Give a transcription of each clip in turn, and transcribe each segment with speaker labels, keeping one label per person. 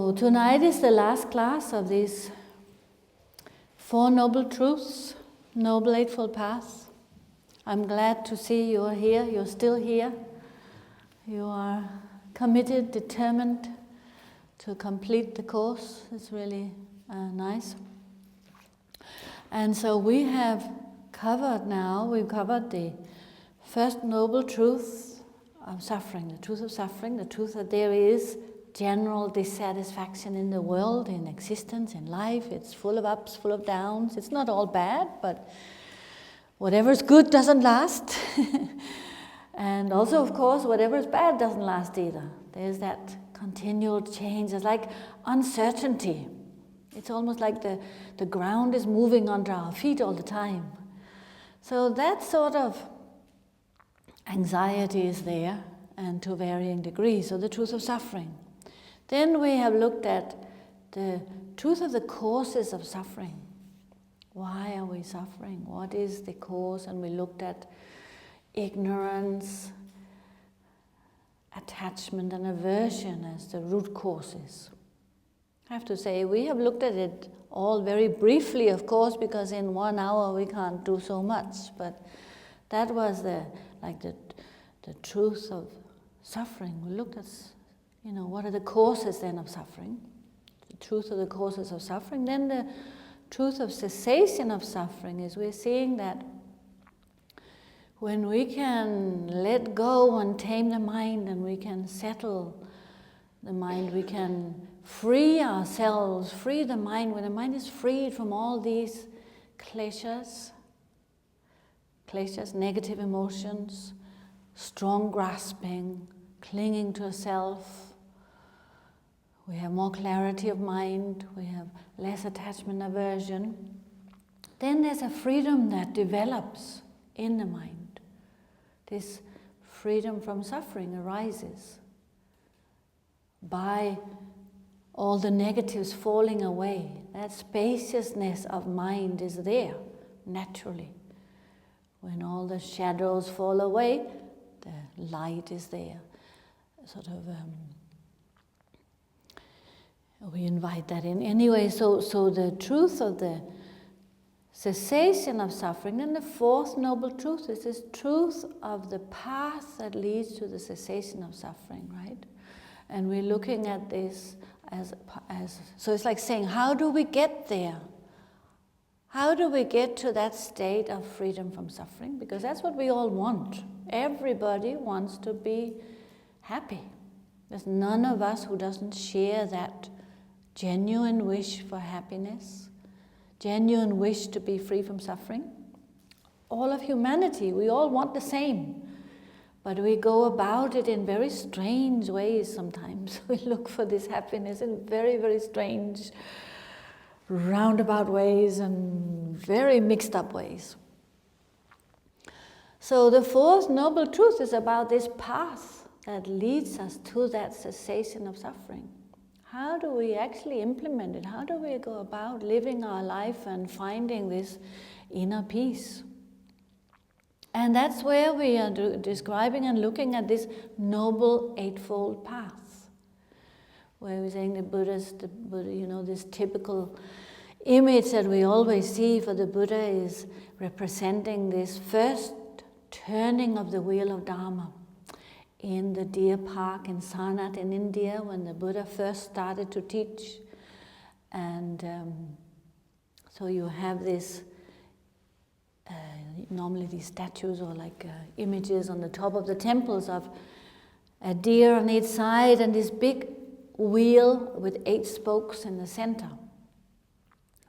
Speaker 1: So tonight is the last class of these 4 Noble Truths, Noble Eightfold Paths. I'm glad to see you are here, you're still here. You are committed, determined to complete the course. It's really nice. And so we have we've covered the first noble truth of suffering, the truth of suffering, the truth that there is general dissatisfaction in the world, in existence, in life. It's full of ups, full of downs. It's not all bad, but whatever's good doesn't last. And also, of course, whatever's bad doesn't last either. There's that continual change. It's like uncertainty. It's almost like the ground is moving under our feet all the time. So that sort of anxiety is there, and to varying degrees. So the truth of suffering. Then we have looked at the truth of the causes of suffering. Why are we suffering? What is the cause? And we looked at ignorance, attachment and aversion as the root causes. I have to say, we have looked at it all very briefly, of course, because in 1 hour we can't do so much. But that was the truth of suffering. We looked at, what are the causes then of suffering? The truth of the causes of suffering. Then the truth of cessation of suffering is we're seeing that when we can let go and tame the mind, and we can settle the mind, we can free ourselves, free the mind. When the mind is freed from all these kleshas, negative emotions, strong grasping, clinging to a self, we have more clarity of mind, we have less attachment, aversion. Then there's a freedom that develops in the mind. This freedom from suffering arises by all the negatives falling away. That spaciousness of mind is there naturally. When all the shadows fall away, the light is there. We invite that in. Anyway, so the truth of the cessation of suffering, and the 4th noble truth is this truth of the path that leads to the cessation of suffering, right? And we're looking at this as so it's like saying, how do we get there? How do we get to that state of freedom from suffering? Because that's what we all want. Everybody wants to be happy. There's none of us who doesn't share that genuine wish for happiness, genuine wish to be free from suffering. All of humanity, we all want the same. But we go about it in very strange ways sometimes. We look for this happiness in very, very strange, roundabout ways and very mixed up ways. So the 4th noble truth is about this path that leads us to that cessation of suffering. How do we actually implement it? How do we go about living our life and finding this inner peace? And that's where we are describing and looking at this noble eightfold path, where we're saying the Buddha, this typical image that we always see for the Buddha is representing this first turning of the wheel of Dharma in the deer park in Sarnath in India, when the Buddha first started to teach. And so you have this normally these statues or images on the top of the temples of a deer on each side and this big wheel with 8 spokes in the center,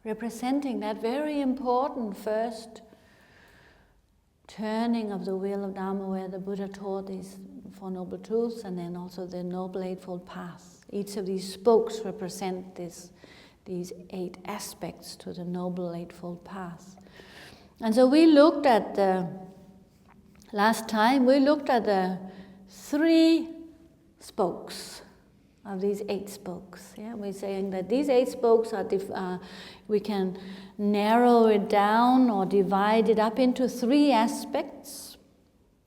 Speaker 1: representing that very important first turning of the wheel of Dharma, where the Buddha taught these 4 noble truths, and then also the noble eightfold path. Each of these spokes represent these 8 aspects to the noble eightfold path. And so we looked at last time the 3 spokes of these 8 spokes. Yeah, we're saying that these 8 spokes we can narrow it down or divide it up into 3 aspects.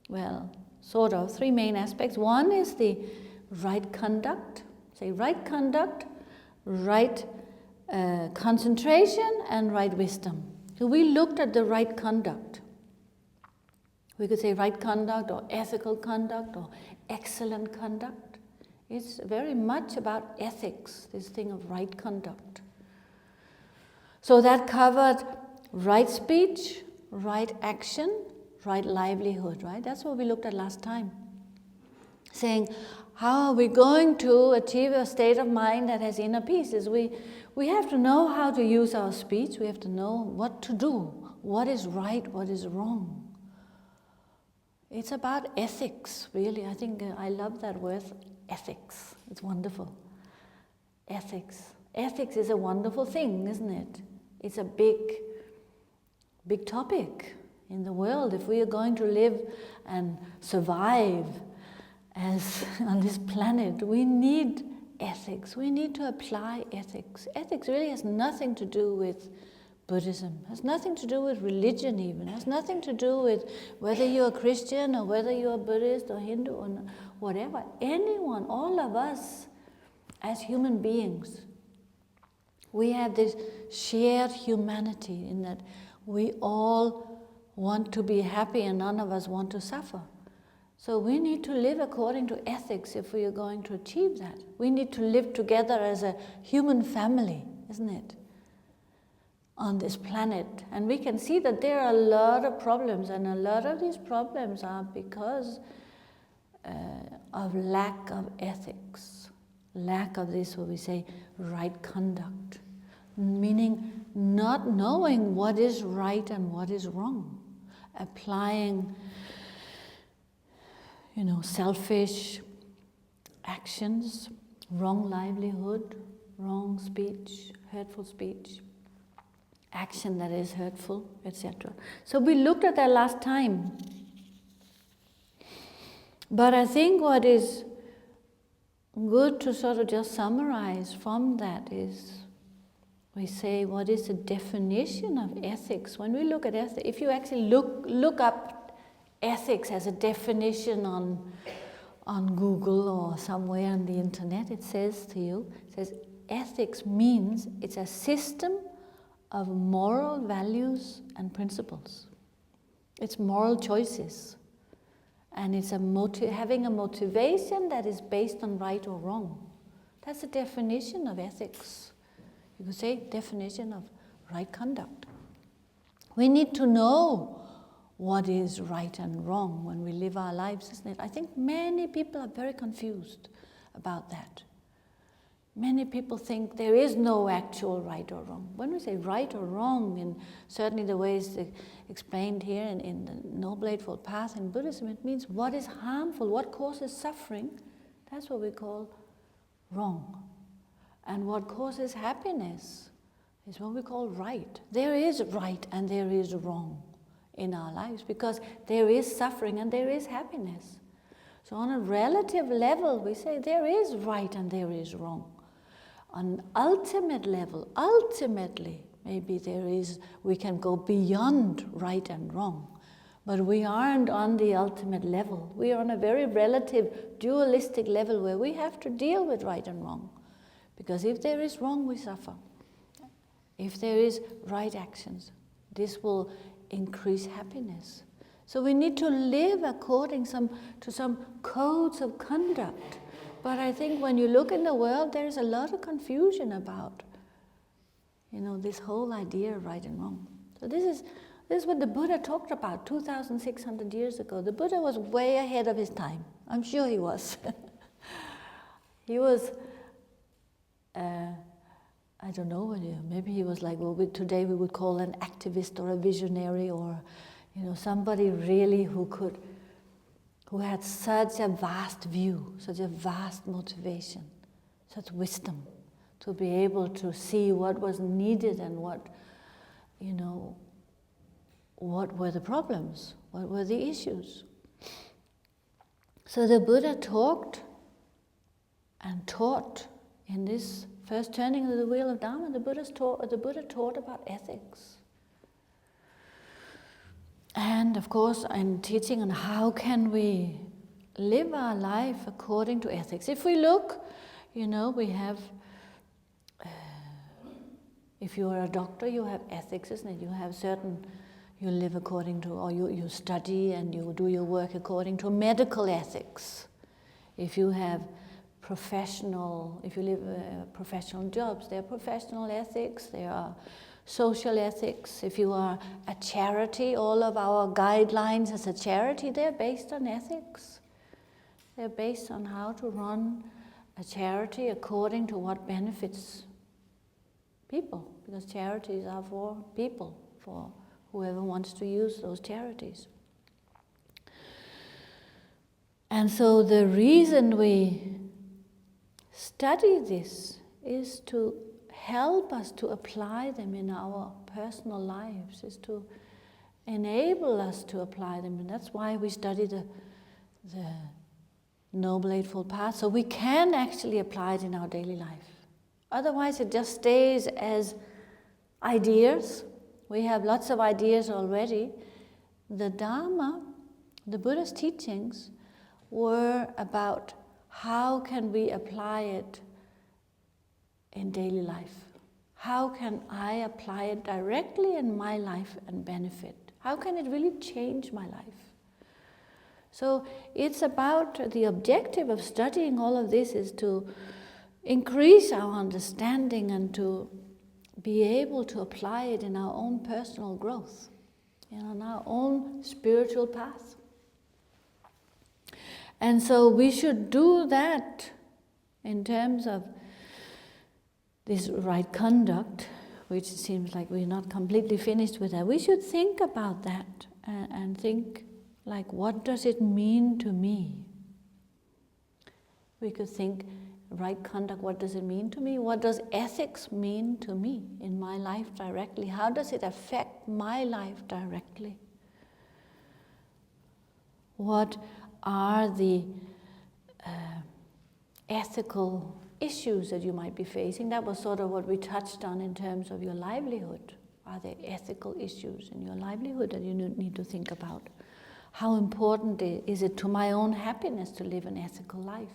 Speaker 1: Well, sort of 3 main aspects. One is the right conduct. Say right conduct, right concentration and right wisdom. So we looked at the right conduct. We could say right conduct or ethical conduct or excellent conduct. It's very much about ethics, this thing of right conduct. So that covered right speech, right action, right livelihood, right? That's what we looked at last time. Saying, how are we going to achieve a state of mind that has inner peace? Is we have to know how to use our speech. We have to know what to do, what is right, what is wrong. It's about ethics, really. I think I love that word, ethics. It's wonderful. Ethics. Ethics is a wonderful thing, isn't it? It's a big topic in the world. If we are going to live and survive as on this planet, we need ethics. We need to apply ethics. Ethics really has nothing to do with Buddhism, has nothing to do with religion even, has nothing to do with whether you're a Christian or whether you're a Buddhist or Hindu or whatever. Anyone, all of us as human beings, we have this shared humanity in that we all want to be happy and none of us want to suffer. So we need to live according to ethics if we are going to achieve that. We need to live together as a human family, isn't it? On this planet. And we can see that there are a lot of problems, and a lot of these problems are because of lack of ethics, lack of this, what we say, right conduct, meaning not knowing what is right and what is wrong, applying, selfish actions, wrong livelihood, wrong speech, hurtful speech, action that is hurtful, etc. So we looked at that last time. But I think what is good to sort of just summarize from that is, we say, what is the definition of ethics? When we look at ethics, if you actually look up ethics as a definition on Google or somewhere on the internet, it says ethics means it's a system of moral values and principles. It's moral choices. And it's having a motivation that is based on right or wrong. That's the definition of ethics. You could say definition of right conduct. We need to know what is right and wrong when we live our lives, isn't it? I think many people are very confused about that. Many people think there is no actual right or wrong. When we say right or wrong, in certainly the ways explained here in the Noble Eightfold Path in Buddhism, it means what is harmful, what causes suffering, that's what we call wrong. And what causes happiness is what we call right. There is right and there is wrong in our lives because there is suffering and there is happiness. So on a relative level, we say there is right and there is wrong. On an ultimate level, ultimately, maybe we can go beyond right and wrong. But we aren't on the ultimate level. We are on a very relative, dualistic level where we have to deal with right and wrong. Because if there is wrong, we suffer. If there is right actions, this will increase happiness. So we need to live according to some codes of conduct. But I think when you look in the world, there is a lot of confusion about, this whole idea of right and wrong. So this is what the Buddha talked about 2,600 years ago. The Buddha was way ahead of his time. I'm sure he was. He was, I don't know, maybe he was like what today we would call an activist or a visionary or, somebody really who had such a vast view, such a vast motivation, such wisdom to be able to see what was needed and what were the problems, what were the issues. So the Buddha talked and taught in this first turning of the wheel of Dharma. The Buddha taught about ethics. And of course, I'm teaching on how can we live our life according to ethics. If we look, we have If you are a doctor, you have ethics, isn't it? You have certain, you live according to, or you study and you do your work according to medical ethics. If you have if you live professional jobs, there are professional ethics, there are social ethics. If you are a charity, all of our guidelines as a charity, they're based on ethics. They're based on how to run a charity according to what benefits people, because charities are for people, for whoever wants to use those charities. And so the reason we study this is to help us to apply them in our personal lives, is to enable us to apply them. And that's why we study the Noble Eightfold Path, so we can actually apply it in our daily life. Otherwise it just stays as ideas. We have lots of ideas already. The Dharma, the Buddha's teachings, were about how can we apply it in daily life? How can I apply it directly in my life and benefit? How can it really change my life? So it's about, the objective of studying all of this is to increase our understanding and to be able to apply it in our own personal growth, in our own spiritual path. And so we should do that in terms of this right conduct, which it seems like we're not completely finished with that. We should think about that and think, like, what does it mean to me? We could think, right conduct, what does it mean to me? What does ethics mean to me in my life directly? How does it affect my life directly? What are the ethical issues that you might be facing? That was sort of what we touched on in terms of your livelihood. Are there ethical issues in your livelihood that you need to think about? How important is it to my own happiness to live an ethical life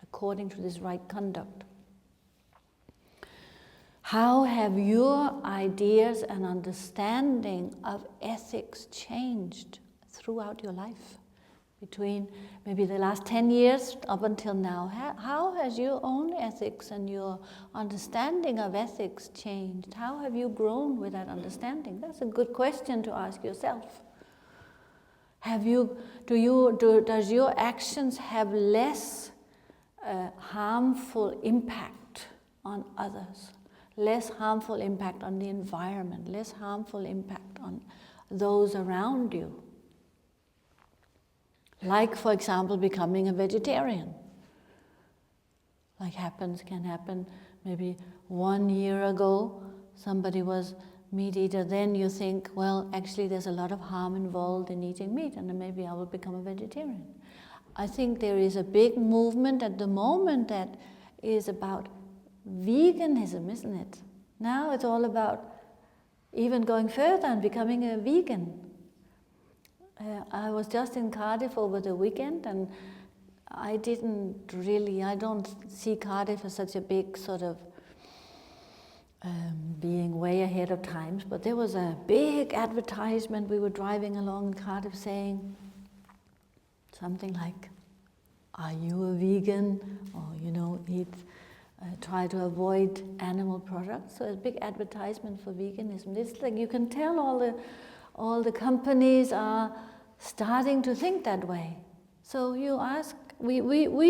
Speaker 1: according to this right conduct? How have your ideas and understanding of ethics changed throughout your life? Between maybe the last 10 years up until now, how has your own ethics and your understanding of ethics changed? How have you grown with that understanding? That's a good question to ask yourself. Does your actions have less harmful impact on others, less harmful impact on the environment, less harmful impact on those around you? Like, for example, becoming a vegetarian. Can happen. Maybe 1 year ago, somebody was meat eater. Then you think, well, actually there's a lot of harm involved in eating meat, and then maybe I will become a vegetarian. I think there is a big movement at the moment that is about veganism, isn't it? Now it's all about even going further and becoming a vegan. I was just in Cardiff over the weekend, and I don't see Cardiff as such a big sort of being way ahead of times, but there was a big advertisement. We were driving along in Cardiff saying something like, are you a vegan? Or, try to avoid animal products. So a big advertisement for veganism. It's like you can tell all the companies are starting to think that way. So you ask, we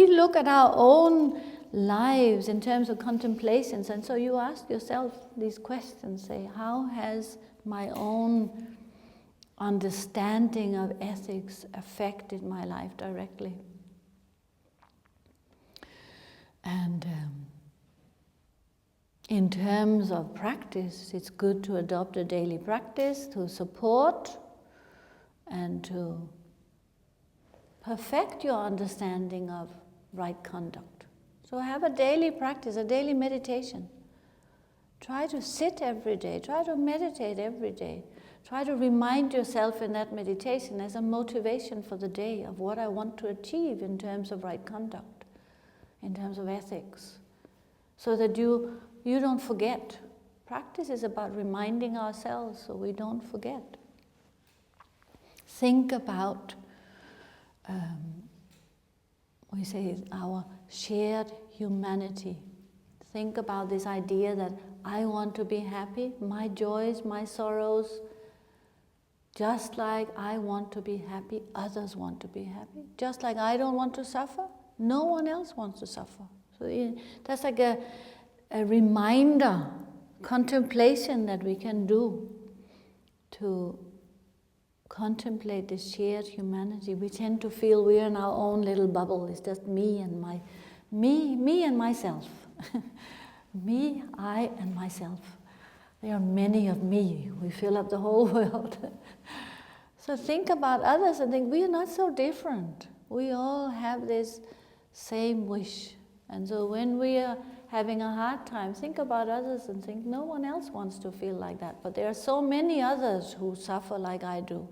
Speaker 1: look at our own lives in terms of contemplations, and so you ask yourself these questions, say, how has my own understanding of ethics affected my life directly? And in terms of practice, it's good to adopt a daily practice to support and to perfect your understanding of right conduct. So have a daily practice, a daily meditation. Try to sit every day, try to meditate every day. Try to remind yourself in that meditation as a motivation for the day of what I want to achieve in terms of right conduct, in terms of ethics, so that you don't forget Practice is about reminding ourselves so we don't forget. Think about, we say, our shared humanity. Think about this idea that I want to be happy, my joys, my sorrows. Just like I want to be happy, others want to be happy. Just like I don't want to suffer, no one else wants to suffer. So that's like a reminder, contemplation that we can do to contemplate this shared humanity. We tend to feel we're in our own little bubble. It's just me and myself. Me, I, and myself. There are many of me. We fill up the whole world. So think about others and think, we are not so different. We all have this same wish. And so when we are having a hard time, think about others and think, no one else wants to feel like that. But there are so many others who suffer like I do.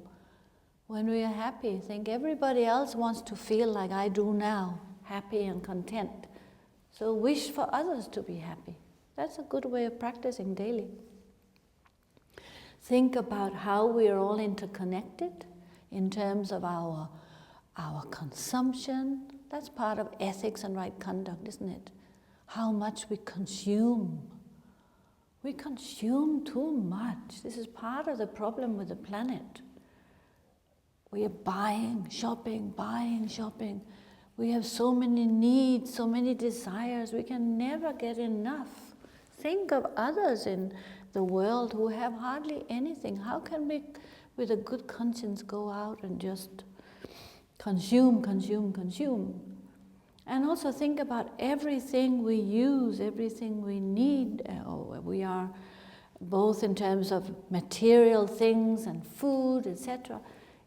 Speaker 1: When we are happy, think everybody else wants to feel like I do now, happy and content. So wish for others to be happy. That's a good way of practicing daily. Think about how we are all interconnected in terms of our consumption. That's part of ethics and right conduct, isn't it? How much we consume. We consume too much. This is part of the problem with the planet. We are buying, shopping. We have so many needs, so many desires. We can never get enough. Think of others in the world who have hardly anything. How can we, with a good conscience, go out and just consume? And also think about everything we use, everything we need. We are both in terms of material things and food, etc.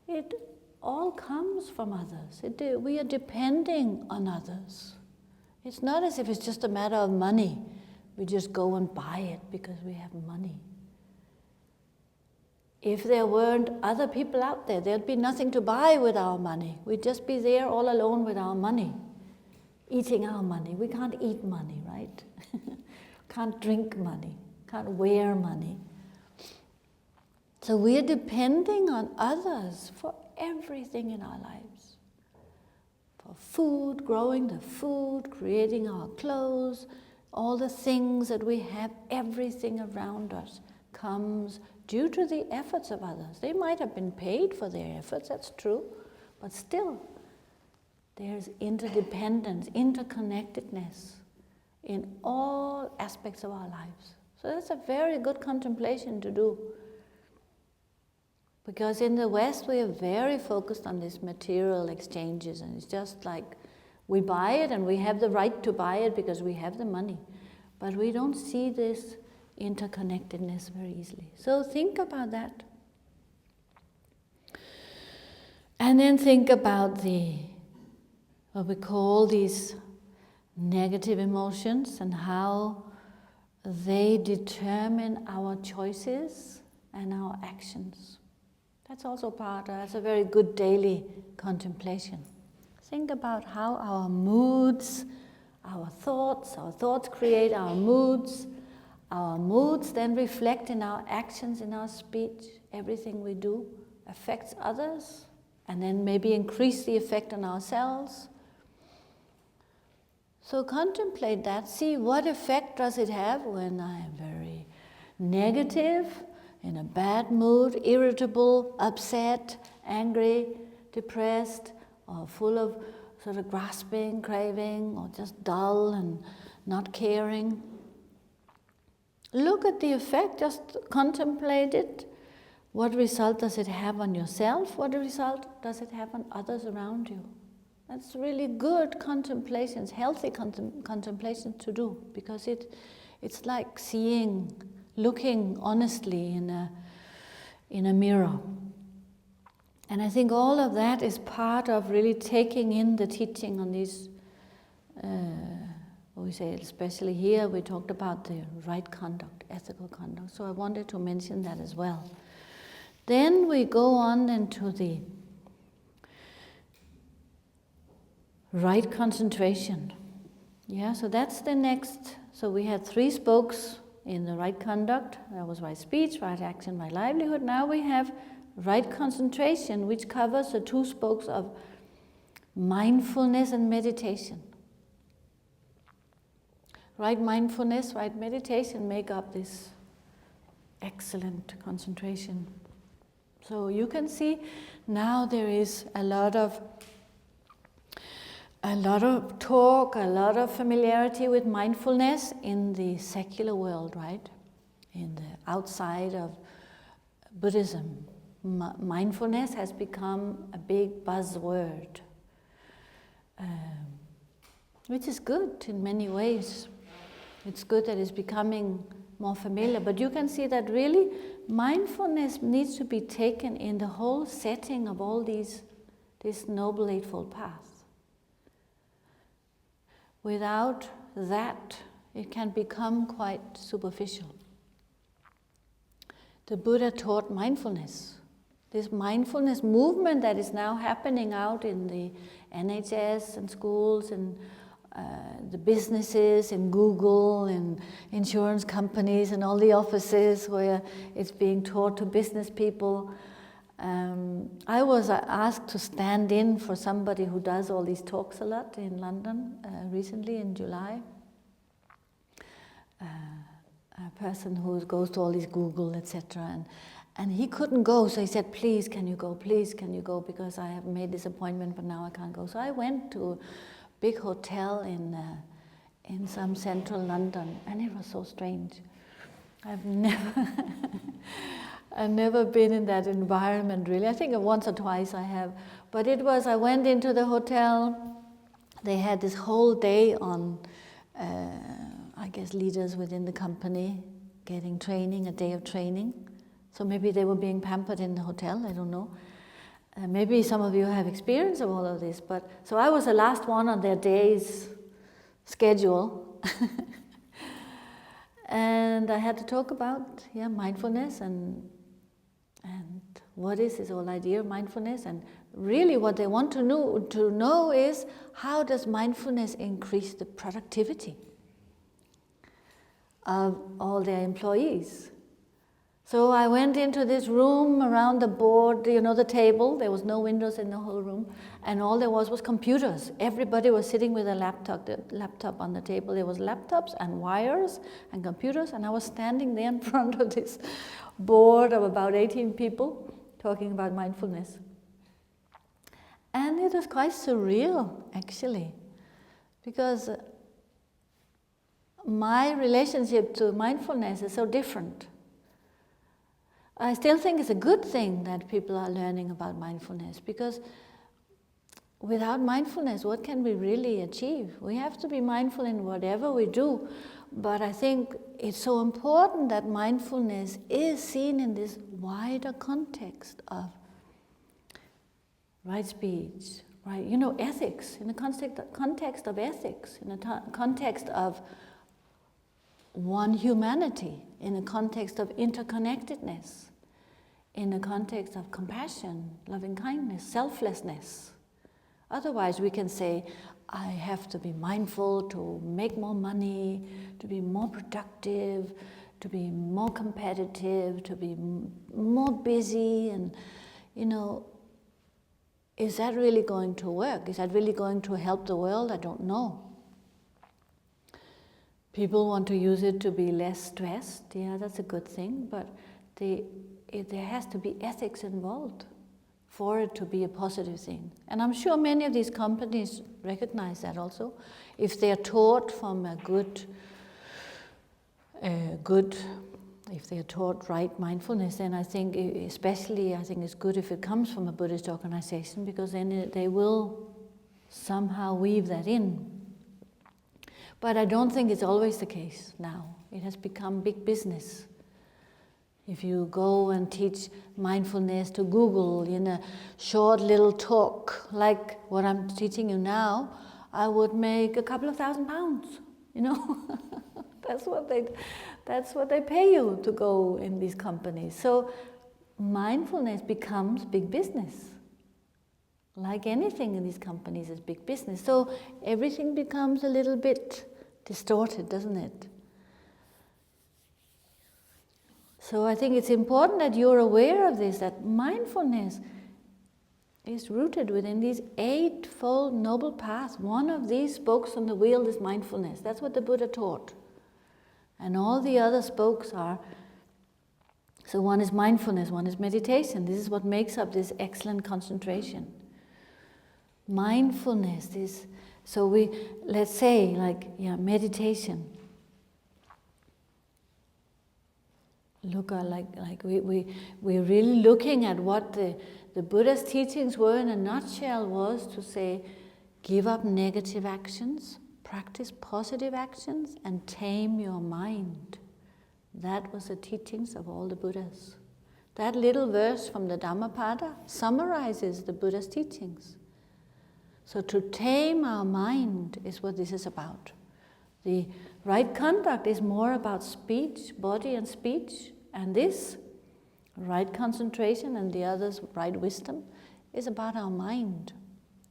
Speaker 1: It all comes from others. We are depending on others. It's not as if it's just a matter of money. We just go and buy it because we have money. If there weren't other people out there, there'd be nothing to buy with our money. We'd just be there all alone with our money, eating our money. We can't eat money, right? Can't drink money, can't wear money. So we're depending on others for everything in our lives. For food, growing the food, creating our clothes, all the things that we have, everything around us comes due to the efforts of others. They might have been paid for their efforts, that's true, but still, there's interdependence, interconnectedness in all aspects of our lives. So that's a very good contemplation to do. Because in the West, we are very focused on these material exchanges, and it's just like we buy it and we have the right to buy it because we have the money. But we don't see this interconnectedness very easily. So think about that. And then think about what we call these negative emotions and how they determine our choices and our actions. That's also that's a very good daily contemplation. Think about how our moods, our thoughts create our moods then reflect in our actions, in our speech. Everything we do affects others, and then maybe increase the effect on ourselves. So contemplate that, see what effect does it have when I am very negative, in a bad mood, irritable, upset, angry, depressed, or full of sort of grasping, craving, or just dull and not caring. Look at the effect, just contemplate it. What result does it have on yourself? What result does it have on others around you? That's really good contemplations, healthy contemplations to do, because it's like looking honestly in a mirror. And I think all of that is part of really taking in the teaching on these, we say, especially here, we talked about the right conduct, ethical conduct. So I wanted to mention that as well. Then we go on into the right concentration. Yeah, so that's the next. So we had 3 spokes in the right conduct. That was right speech, right action, right livelihood. Now we have right concentration, which covers the two spokes of mindfulness and meditation. Right mindfulness, right meditation make up this excellent concentration. So you can see now there is a lot of talk, a lot of familiarity with mindfulness in the secular world, right? In the outside of Buddhism. Mindfulness has become a big buzzword, which is good in many ways. It's good that it's becoming more familiar, but you can see that really mindfulness needs to be taken in the whole setting of all this Noble Eightfold Path. Without that, it can become quite superficial. The Buddha taught mindfulness. This mindfulness movement that is now happening out in the NHS and schools and the businesses and Google and insurance companies and all the offices where it's being taught to business people. I was asked to stand in for somebody who does all these talks a lot in London recently in July. A person who goes to all these Google, etc. And he couldn't go, so he said, please can you go, because I have made this appointment, but now I can't go. So I went to a big hotel in some central London, and it was so strange. I've never been in that environment really. I think once or twice I have, but I went into the hotel. They had this whole day on, I guess, leaders within the company getting training, a day of training. So maybe they were being pampered in the hotel, I don't know. Maybe some of you have experience of all of this, but so I was the last one on their day's schedule. And I had to talk about mindfulness and what is this whole idea of mindfulness, and really what they want to know is how does mindfulness increase the productivity of all their employees. So I went into this room around the board, the table. There was no windows in the whole room, and all there was computers. Everybody was sitting with a laptop on the table. There was laptops and wires and computers, and I was standing there in front of this board of about 18 people talking about mindfulness. And it was quite surreal, actually, because my relationship to mindfulness is so different. I still think it's a good thing that people are learning about mindfulness, because without mindfulness, what can we really achieve? We have to be mindful in whatever we do, but I think it's so important that mindfulness is seen in this wider context of right speech, right? Ethics, in the context of ethics, in the context of one humanity, in the context of interconnectedness, in the context of compassion, loving kindness, selflessness. Otherwise we can say, I have to be mindful to make more money, to be more productive, to be more competitive, to be more busy, and is that really going to work? Is that really going to help the world? I don't know. People want to use it to be less stressed. Yeah, that's a good thing, but there has to be ethics involved for it to be a positive thing. And I'm sure many of these companies recognize that also. If they're taught from if they're taught right mindfulness, then I think it's good if it comes from a Buddhist organization, because then they will somehow weave that in. But I don't think it's always the case now. It has become big business. If you go and teach mindfulness to Google in a short little talk, like what I'm teaching you now, I would make a couple of £1,000, That's what they pay you to go in these companies. So mindfulness becomes big business. Like anything in these companies is big business. So everything becomes a little bit distorted, doesn't it? So I think it's important that you're aware of this, that mindfulness is rooted within these eightfold noble paths. One of these spokes on the wheel is mindfulness. That's what the Buddha taught. And all the other spokes are, so one is mindfulness, one is meditation. This is what makes up this excellent concentration. Mindfulness is, so let's say meditation. Look, we're really looking at what the Buddha's teachings were in a nutshell, was to say, give up negative actions, practice positive actions, and tame your mind. That was the teachings of all the Buddhas. That little verse from the Dhammapada summarizes the Buddha's teachings. So to tame our mind is what this is about. The right conduct is more about speech, body and speech, and this, right concentration, and the others, right wisdom, is about our mind.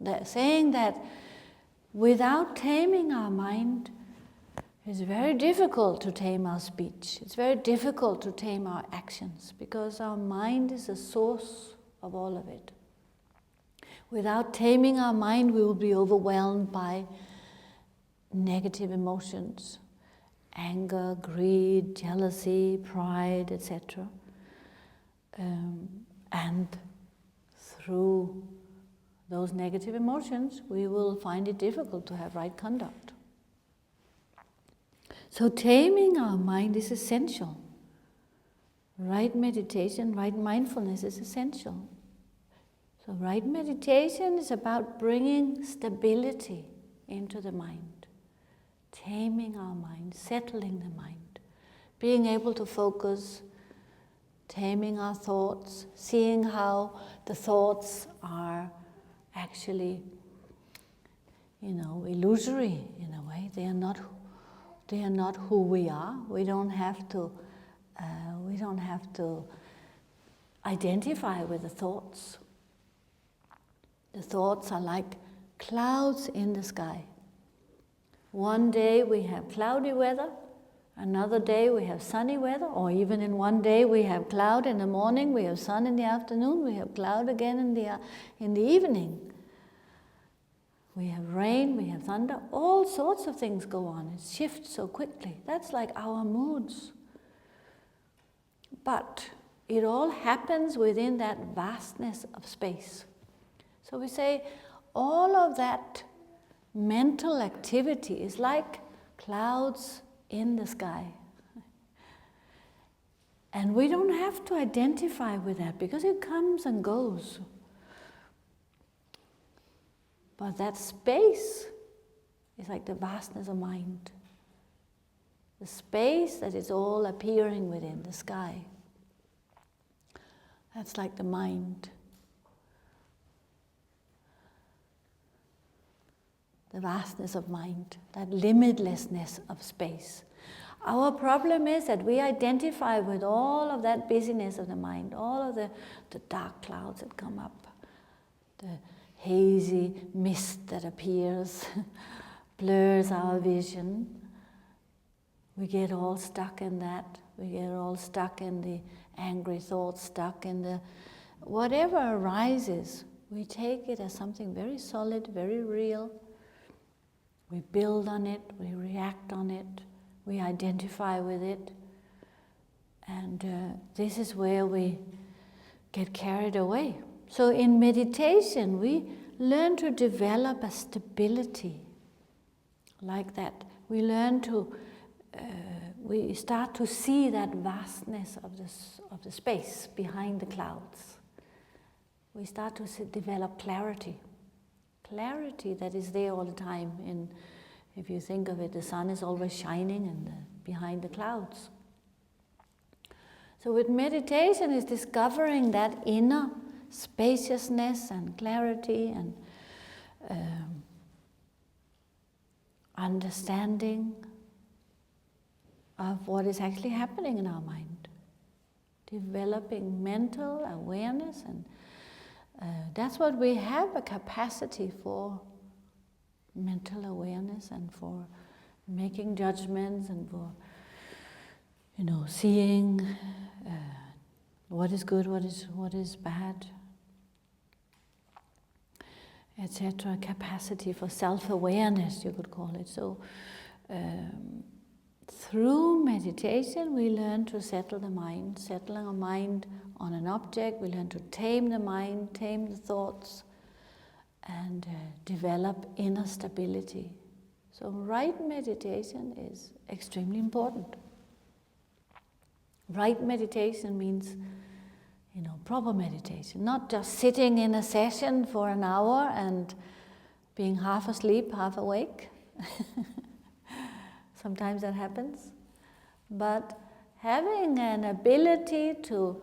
Speaker 1: They're saying that without taming our mind, it's very difficult to tame our speech. It's very difficult to tame our actions, because our mind is the source of all of it. Without taming our mind, we will be overwhelmed by negative emotions, anger, greed, jealousy, pride, etc. And through those negative emotions, we will find it difficult to have right conduct. So taming our mind is essential. Right meditation, right mindfulness is essential. So right meditation is about bringing stability into the mind, taming our mind, settling the mind, being able to focus, taming our thoughts, seeing how the thoughts are actually, illusory in a way. They are not who we are. We don't have to identify with the thoughts. The thoughts are like clouds in the sky. One day we have cloudy weather, another day we have sunny weather, or even in one day we have cloud in the morning, we have sun in the afternoon, we have cloud again in the evening. We have rain, we have thunder, all sorts of things go on. It shifts so quickly. That's like our moods. But it all happens within that vastness of space. So we say all of that mental activity is like clouds in the sky. And we don't have to identify with that because it comes and goes. But that space is like the vastness of mind. The space that is all appearing within the sky. That's like the mind. The vastness of mind, that limitlessness of space. Our problem is that we identify with all of that busyness of the mind, all of the dark clouds that come up, the hazy mist that appears, blurs our vision. We get all stuck in that. We get all stuck in the angry thoughts, stuck in the whatever arises. We take it as something very solid, very real. We build on it, we react on it, we identify with it. And this is where we get carried away. So in meditation, we learn to develop a stability like that. We learn to, we start to see that vastness of the space behind the clouds. We start to develop clarity. Clarity that is there all the time. If you think of it, the sun is always shining and behind the clouds. So with meditation is discovering that inner spaciousness and clarity and understanding of what is actually happening in our mind. Developing mental awareness, and that's what we have a capacity for, mental awareness, and for making judgments, and for seeing what is good, what is bad, etc. Capacity for self-awareness, you could call it. So through meditation we learn to settle the mind, settling our mind on an object. We learn to tame the mind, tame the thoughts, and develop inner stability. So right meditation is extremely important. Right meditation means, proper meditation, not just sitting in a session for an hour and being half asleep, half awake. Sometimes that happens. But having an ability to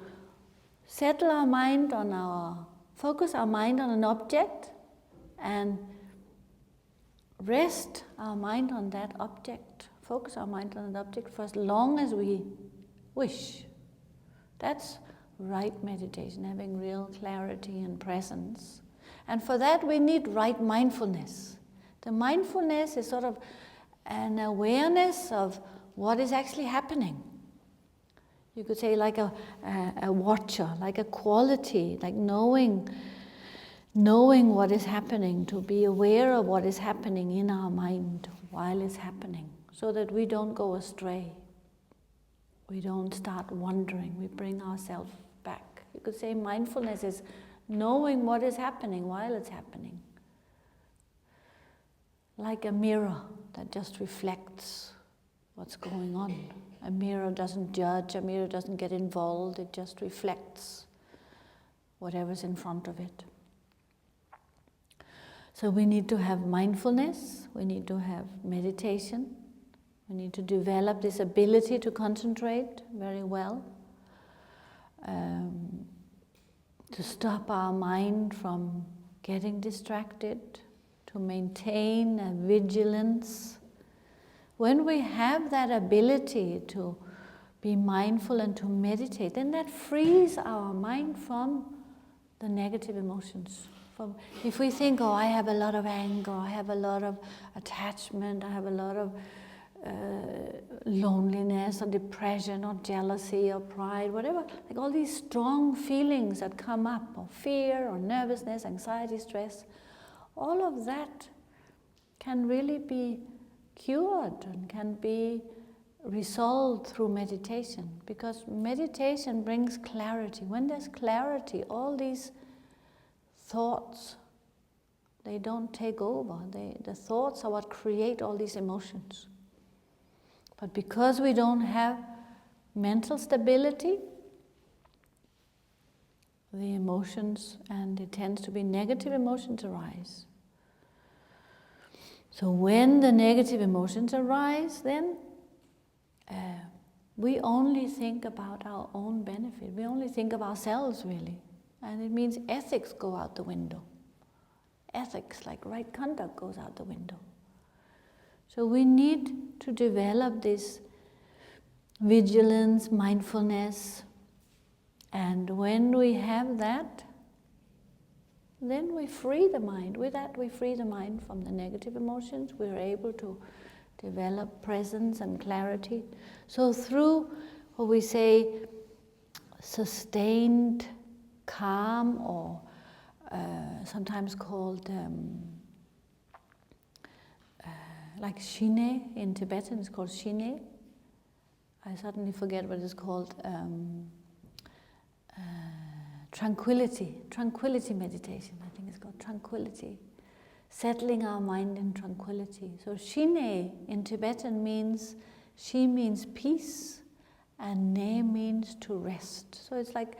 Speaker 1: settle our mind focus our mind on an object and rest our mind on that object, focus our mind on an object for as long as we wish. That's right meditation, having real clarity and presence. And for that we need right mindfulness. The mindfulness is sort of an awareness of what is actually happening. You could say like a watcher, like a quality, like knowing what is happening, to be aware of what is happening in our mind while it's happening, so that we don't go astray. We don't start wandering, we bring ourselves back. You could say mindfulness is knowing what is happening while it's happening. Like a mirror that just reflects what's going on. A mirror doesn't judge, a mirror doesn't get involved, it just reflects whatever's in front of it. So we need to have mindfulness, we need to have meditation, we need to develop this ability to concentrate very well, to stop our mind from getting distracted, to maintain a vigilance. When we have that ability to be mindful and to meditate, then that frees our mind from the negative emotions. If we think, I have a lot of anger, I have a lot of attachment, I have a lot of loneliness or depression or jealousy or pride, whatever, like all these strong feelings that come up, or fear or nervousness, anxiety, stress, all of that can really be cured and can be resolved through meditation, because meditation brings clarity. When there's clarity, all these thoughts, they don't take over. The thoughts are what create all these emotions. But because we don't have mental stability, the emotions, and it tends to be negative emotions, arise. So when the negative emotions arise, then we only think about our own benefit. We only think of ourselves, really. And it means ethics go out the window. Ethics, like right conduct, goes out the window. So we need to develop this vigilance, mindfulness, and when we have that, then we free the mind. With that, we free the mind from the negative emotions. We're able to develop presence and clarity. So through what we say sustained calm, or sometimes called like shine in Tibetan, it's called shine. I suddenly forget what it's called. Tranquility meditation, I think it's called tranquility. Settling our mind in tranquility. So shine in Tibetan means, shi means peace, and ne means to rest. So it's like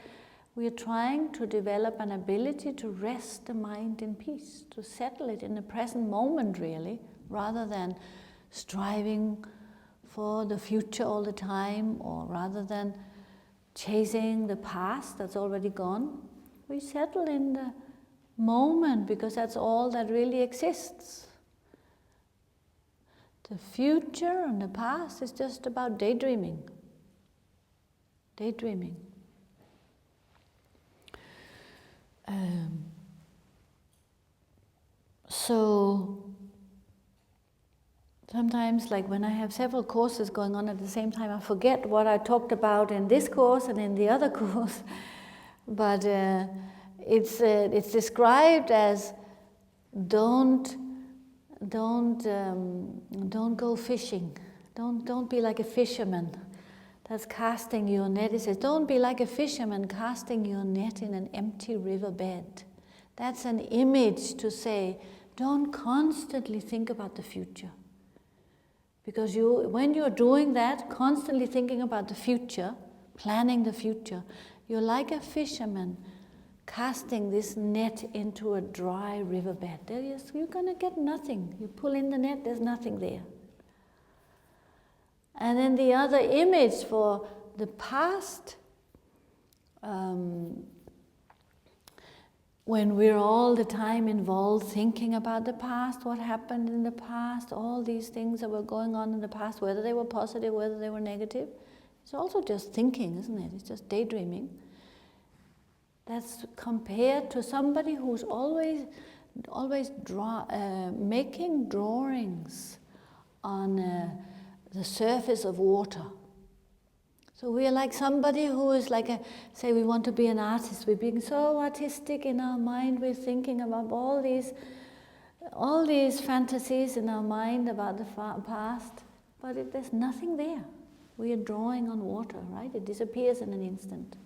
Speaker 1: we are trying to develop an ability to rest the mind in peace, to settle it in the present moment, really, rather than striving for the future all the time, or rather than chasing the past that's already gone. We settle in the moment, because that's all that really exists. The future and the past is just about daydreaming. So sometimes, like when I have several courses going on at the same time, I forget what I talked about in this course and in the other course. But it's described as don't go fishing. Don't be like a fisherman that's casting your net. It says, don't be like a fisherman casting your net in an empty riverbed. That's an image to say, don't constantly think about the future. Because when you're doing that, constantly thinking about the future, planning the future, you're like a fisherman casting this net into a dry riverbed. You're going to get nothing. You pull in the net, there's nothing there. And then the other image for the past, when we're all the time involved thinking about the past, what happened in the past, all these things that were going on in the past, whether they were positive, whether they were negative, it's also just thinking, isn't it? It's just daydreaming. That's compared to somebody who's always making drawings on the surface of water. So we are like somebody who is like say we want to be an artist. We're being so artistic in our mind. We're thinking about all these fantasies in our mind about the past, but there's nothing there. We are drawing on water, right? It disappears in an instant.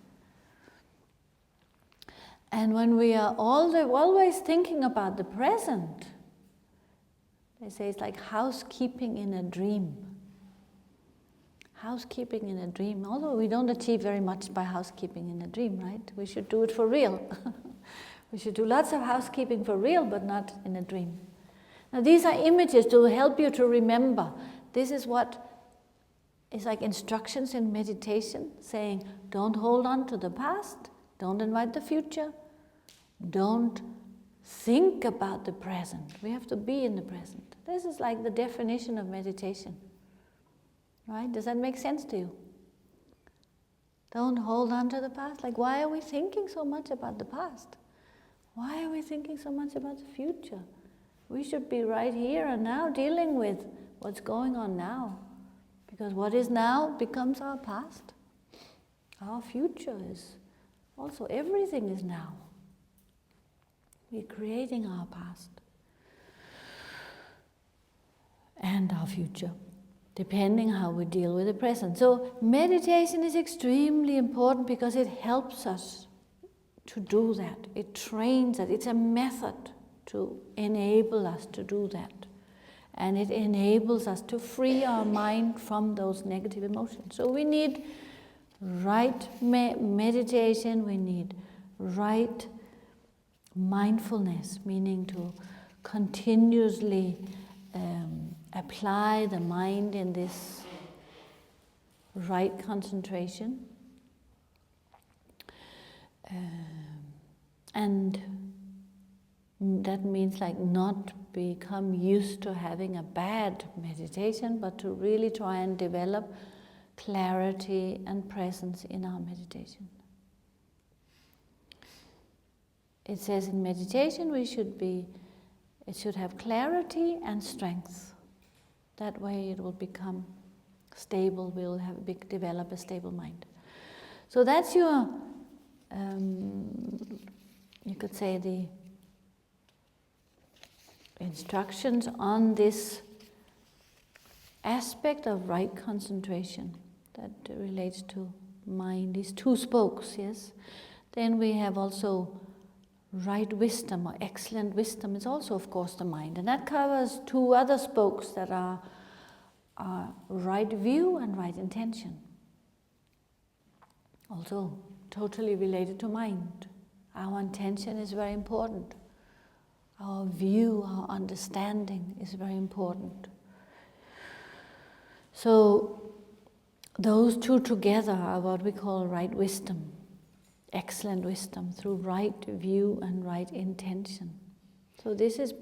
Speaker 1: And when we are always thinking about the present, they say it's like housekeeping in a dream. Housekeeping in a dream, although we don't achieve very much by housekeeping in a dream, right? We should do it for real. We should do lots of housekeeping for real, but not in a dream. Now these are images to help you to remember. This is what is like instructions in meditation, saying don't hold on to the past, don't invite the future, don't think about the present. We have to be in the present. This is like the definition of meditation. Right? Does that make sense to you? Don't hold on to the past. Like, why are we thinking so much about the past? Why are we thinking so much about the future? We should be right here and now dealing with what's going on now. Because what is now becomes our past. Our future is also, everything is now. We're creating our past and our future, depending how we deal with the present. So meditation is extremely important because it helps us to do that. It trains us. It's a method to enable us to do that. And it enables us to free our mind from those negative emotions. So we need right meditation, we need right mindfulness, meaning to continuously apply the mind in this right concentration. And that means like not become used to having a bad meditation, but to really try and develop clarity and presence in our meditation. It says in meditation it should have clarity and strength. That way it will become stable, we'll develop a stable mind. So that's your, you could say, the instructions on this aspect of right concentration that relates to mind, these two spokes, yes? Then we have also right wisdom or excellent wisdom is also, of course, the mind. And that covers two other spokes that are right view and right intention. Also totally related to mind. Our intention is very important. Our view, our understanding is very important. So those two together are what we call right wisdom. Excellent wisdom through right view and right intention. So this is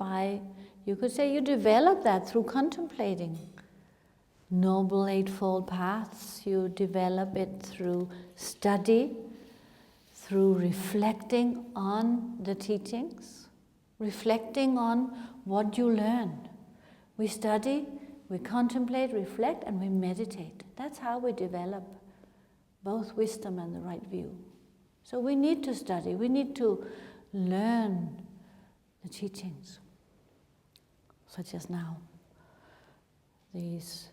Speaker 1: you could say you develop that through contemplating Noble Eightfold Paths. You develop it through study, through reflecting on the teachings, reflecting on what you learned. We study we contemplate, reflect, and we meditate. That's how we develop both wisdom and the right view. So we need to study, we need to learn the teachings, such as now. These,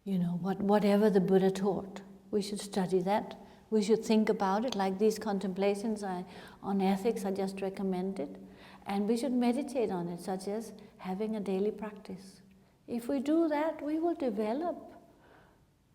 Speaker 1: whatever the Buddha taught, we should study that. We should think about it, like these contemplations on ethics I just recommended. And we should meditate on it, such as having a daily practice. If we do that, we will develop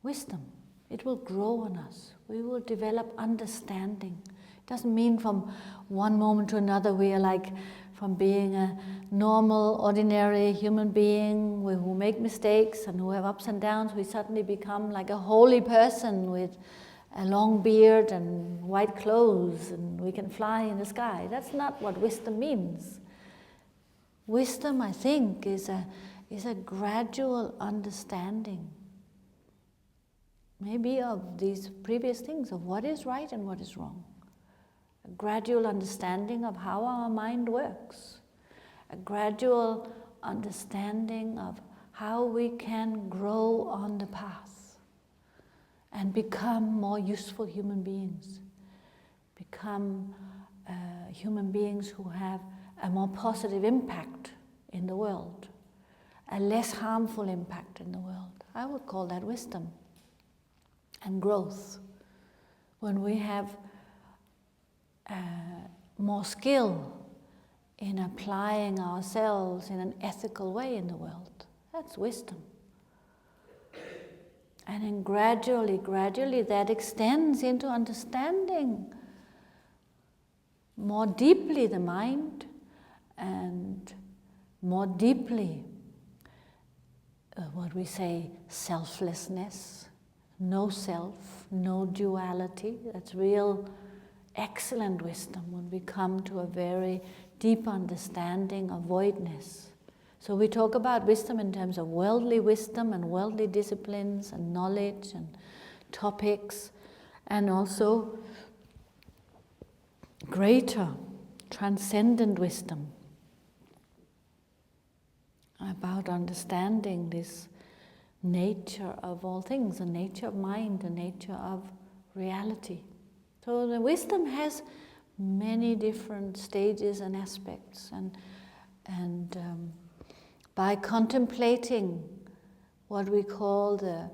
Speaker 1: wisdom. It will grow on us. We will develop understanding. It doesn't mean from one moment to another we are like from being a normal, ordinary human being who make mistakes and who have ups and downs, we suddenly become like a holy person with a long beard and white clothes and we can fly in the sky. That's not what wisdom means. Wisdom, I think, is a gradual understanding, maybe of these previous things, of what is right and what is wrong. A gradual understanding of how our mind works. A gradual understanding of how we can grow on the path and become more useful human beings. Become human beings who have a more positive impact in the world. A less harmful impact in the world. I would call that wisdom and growth. When we have more skill in applying ourselves in an ethical way in the world. That's wisdom. And then gradually that extends into understanding more deeply the mind and more deeply what we say, selflessness, no self, no duality. That's real excellent wisdom when we come to a very deep understanding of voidness. So we talk about wisdom in terms of worldly wisdom and worldly disciplines and knowledge and topics, and also greater, transcendent wisdom about understanding this nature of all things, the nature of mind, the nature of reality. So the wisdom has many different stages and aspects, and by contemplating what we call the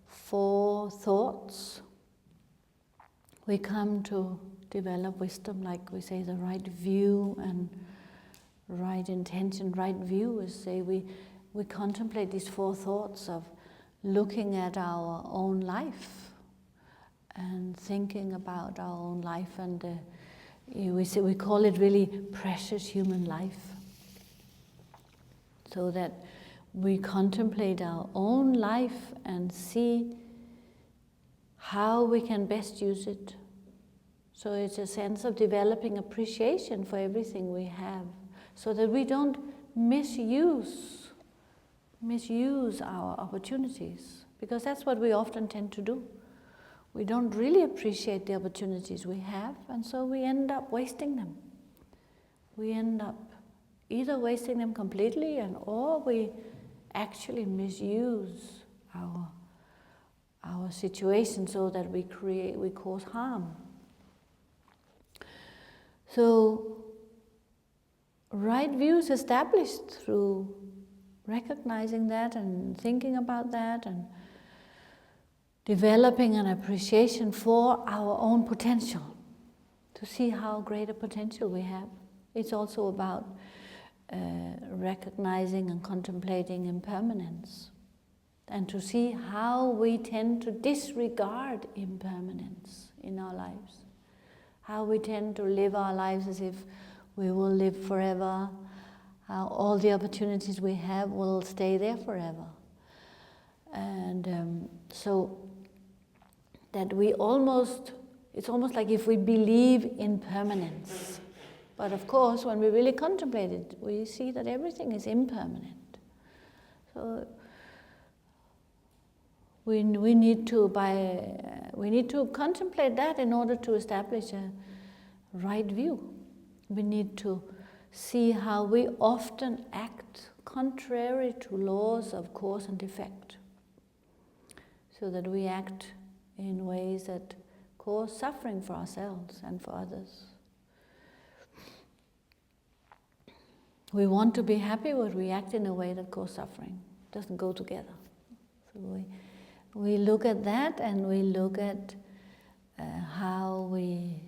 Speaker 1: four thoughts, we come to develop wisdom, like we say, the right view and right intention. Right view is, say, we contemplate these four thoughts of looking at our own life and thinking about our own life, and we call it really precious human life. So that we contemplate our own life and see how we can best use it. So it's a sense of developing appreciation for everything we have, so that we don't misuse our opportunities, because that's what we often tend to do. We don't really appreciate the opportunities we have, and so we end up wasting them. We end up either wasting them completely, or we actually misuse our situation so that we cause harm. So, right view is established through recognizing that and thinking about that and developing an appreciation for our own potential, to see how great a potential we have. It's also about recognizing and contemplating impermanence, and to see how we tend to disregard impermanence in our lives, how we tend to live our lives as if we will live forever, how all the opportunities we have will stay there forever. And so that it's almost like if we believe in permanence. But of course, when we really contemplate it, we see that everything is impermanent. So we need to contemplate that in order to establish a right view. We need to see how we often act contrary to laws of cause and effect. So that we act in ways that cause suffering for ourselves and for others. We want to be happy, but we act in a way that causes suffering. It doesn't go together. So we look at that, and we look at how we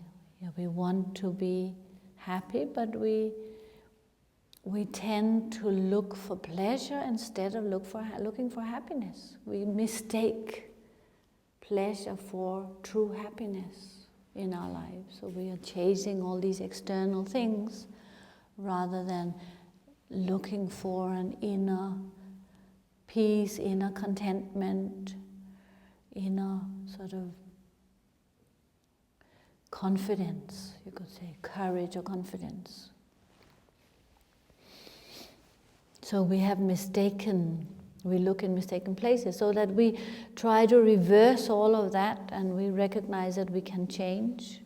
Speaker 1: want to be happy, but we tend to look for pleasure instead of looking for happiness. We mistake pleasure for true happiness in our lives. So we are chasing all these external things rather than looking for an inner peace, inner contentment, inner sort of confidence, you could say, courage or confidence. So we look in mistaken places, so that we try to reverse all of that, and we recognize that we can change,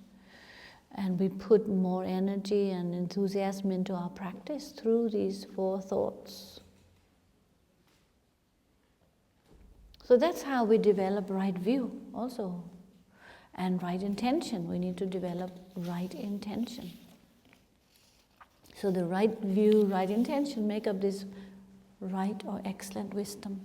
Speaker 1: and we put more energy and enthusiasm into our practice through these 4 thoughts. So that's how we develop right view also, and right intention. We need to develop right intention. So the right view, right intention make up this right or excellent wisdom.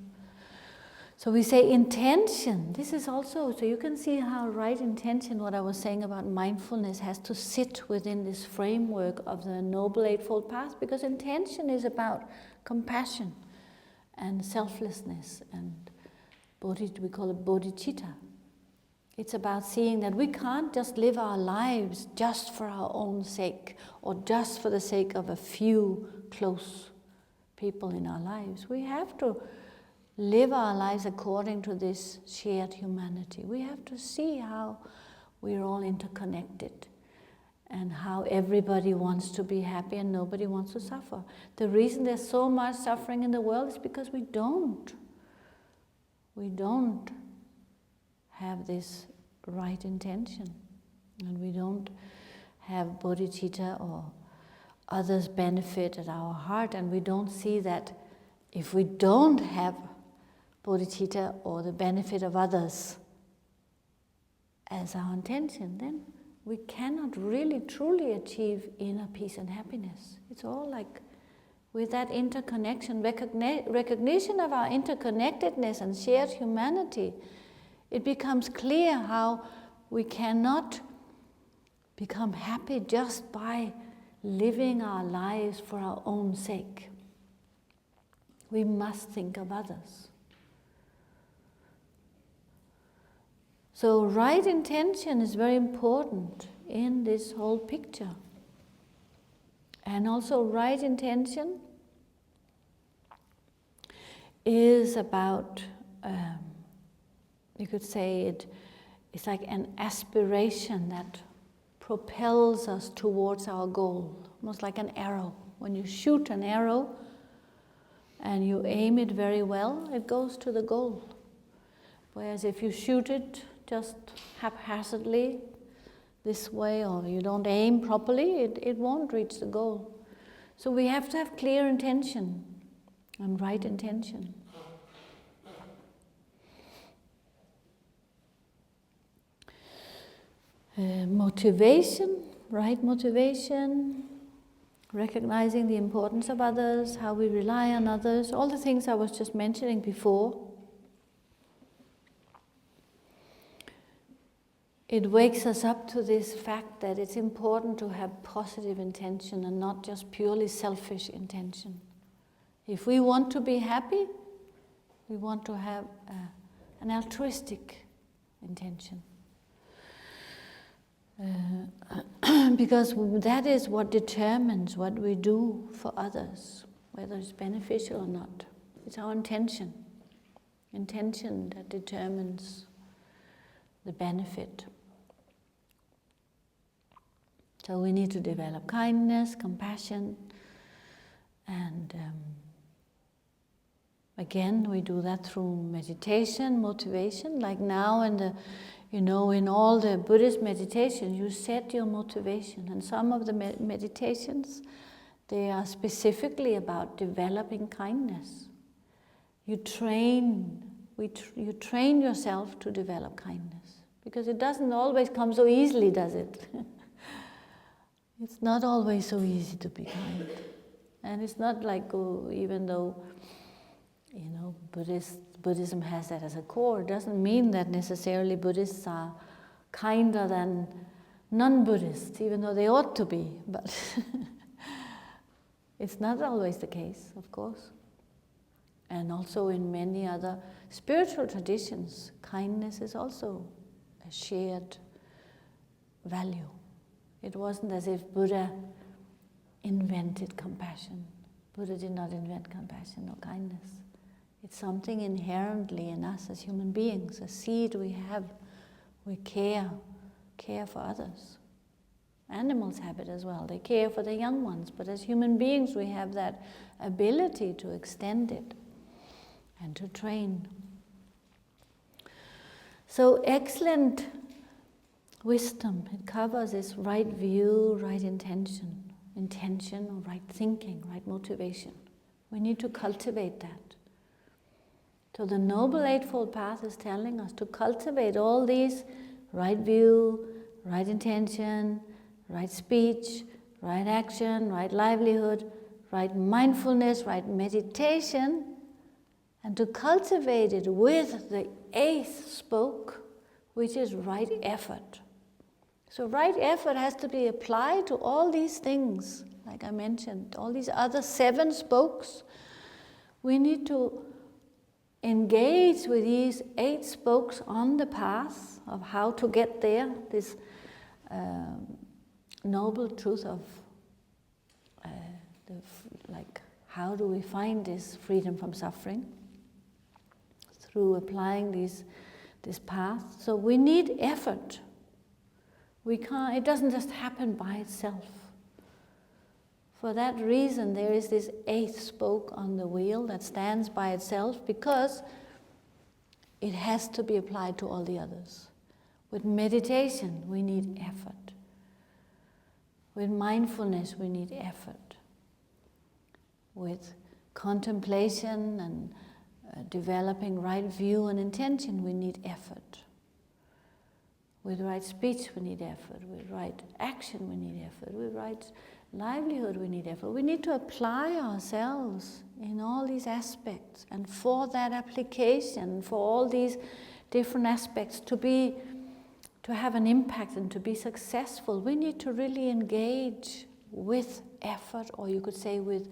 Speaker 1: So we say intention. This is also, so you can see how right intention, what I was saying about mindfulness, has to sit within this framework of the Noble Eightfold Path, because intention is about compassion and selflessness, and we call it bodhicitta. It's about seeing that we can't just live our lives just for our own sake, or just for the sake of a few close people in our lives. We have to live our lives according to this shared humanity. We have to see how we're all interconnected, and how everybody wants to be happy and nobody wants to suffer. The reason there's so much suffering in the world is because we don't have this right intention, and we don't have bodhicitta or others' benefit at our heart, and we don't see that if we don't have bodhicitta or the benefit of others as our intention, then we cannot really truly achieve inner peace and happiness. It's all like with that interconnection, recognition of our interconnectedness and shared humanity, it becomes clear how we cannot become happy just by living our lives for our own sake. We must think of others. So right intention is very important in this whole picture. And also right intention is about, you could say it's like an aspiration that propels us towards our goal, almost like an arrow. When you shoot an arrow and you aim it very well, it goes to the goal. Whereas if you shoot it just haphazardly this way, or you don't aim properly, it won't reach the goal. So we have to have clear intention and right intention. Motivation, right motivation, recognizing the importance of others, how we rely on others, all the things I was just mentioning before. It wakes us up to this fact that it's important to have positive intention and not just purely selfish intention. If we want to be happy, we want to have an altruistic intention. Because that is what determines what we do for others, whether it's beneficial or not. It's our intention that determines the benefit. So we need to develop kindness, compassion, and again, we do that through meditation, motivation. Like now in all the Buddhist meditations, you set your motivation. And some of the meditations, They are specifically about developing kindness. You train yourself to develop kindness, because it doesn't always come so easily, does it? It's not always so easy to be kind. And it's not like, even though, Buddhism has that as a core, it doesn't mean that necessarily Buddhists are kinder than non-Buddhists, even though they ought to be. But it's not always the case, of course. And also in many other spiritual traditions, kindness is also a shared value. It wasn't as if Buddha invented compassion. Buddha did not invent compassion or kindness. It's something inherently in us as human beings, a seed we have. We care for others. Animals have it as well. They care for the young ones, but as human beings we have that ability to extend it and to train. So excellent wisdom, it covers this right view, right intention or right thinking, right motivation. We need to cultivate that. So the Noble Eightfold Path is telling us to cultivate all these: right view, right intention, right speech, right action, right livelihood, right mindfulness, right meditation, and to cultivate it with the eighth spoke, which is right effort. So right effort has to be applied to all these things, like I mentioned, all these other 7 spokes. We need to engage with these 8 spokes on the path of how to get there, this noble truth of how do we find this freedom from suffering through applying this path. So we need effort. It doesn't just happen by itself. For that reason, there is this 8th spoke on the wheel that stands by itself, because it has to be applied to all the others. With meditation, we need effort. With mindfulness, we need effort. With contemplation and developing right view and intention, we need effort. With right speech, we need effort. With right action, we need effort. With right livelihood, we need effort. We need to apply ourselves in all these aspects. And for that application, for all these different aspects to have an impact and to be successful, we need to really engage with effort, or you could say with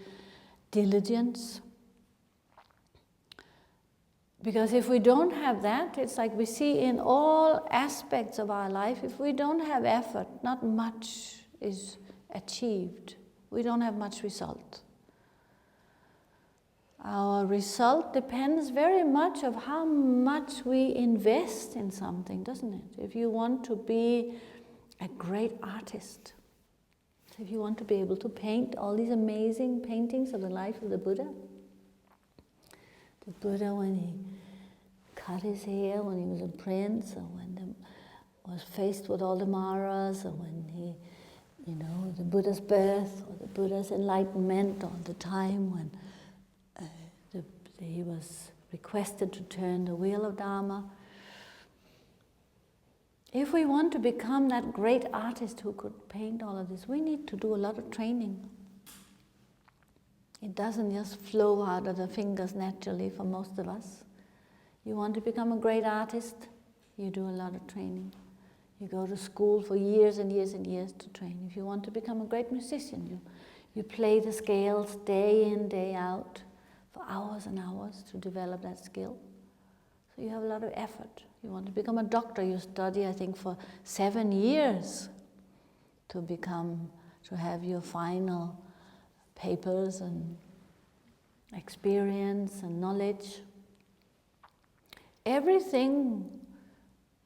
Speaker 1: diligence. Because if we don't have that, it's like we see in all aspects of our life, if we don't have effort, not much is achieved. We don't have much result. Our result depends very much of how much we invest in something, doesn't it? If you want to be a great artist, if you want to be able to paint all these amazing paintings of the life of the Buddha, when he cut his hair, when he was a prince, or when he was faced with all the maras, or when he, the Buddha's birth, or the Buddha's enlightenment, or the time when he was requested to turn the wheel of Dharma. If we want to become that great artist who could paint all of this, we need to do a lot of training. It doesn't just flow out of the fingers naturally for most of us. You want to become a great artist, you do a lot of training. You go to school for years and years and years to train. If you want to become a great musician, you play the scales day in, day out for hours and hours to develop that skill. So you have a lot of effort. You want to become a doctor, you study, I think, for 7 years to have your final papers and experience and knowledge. Everything,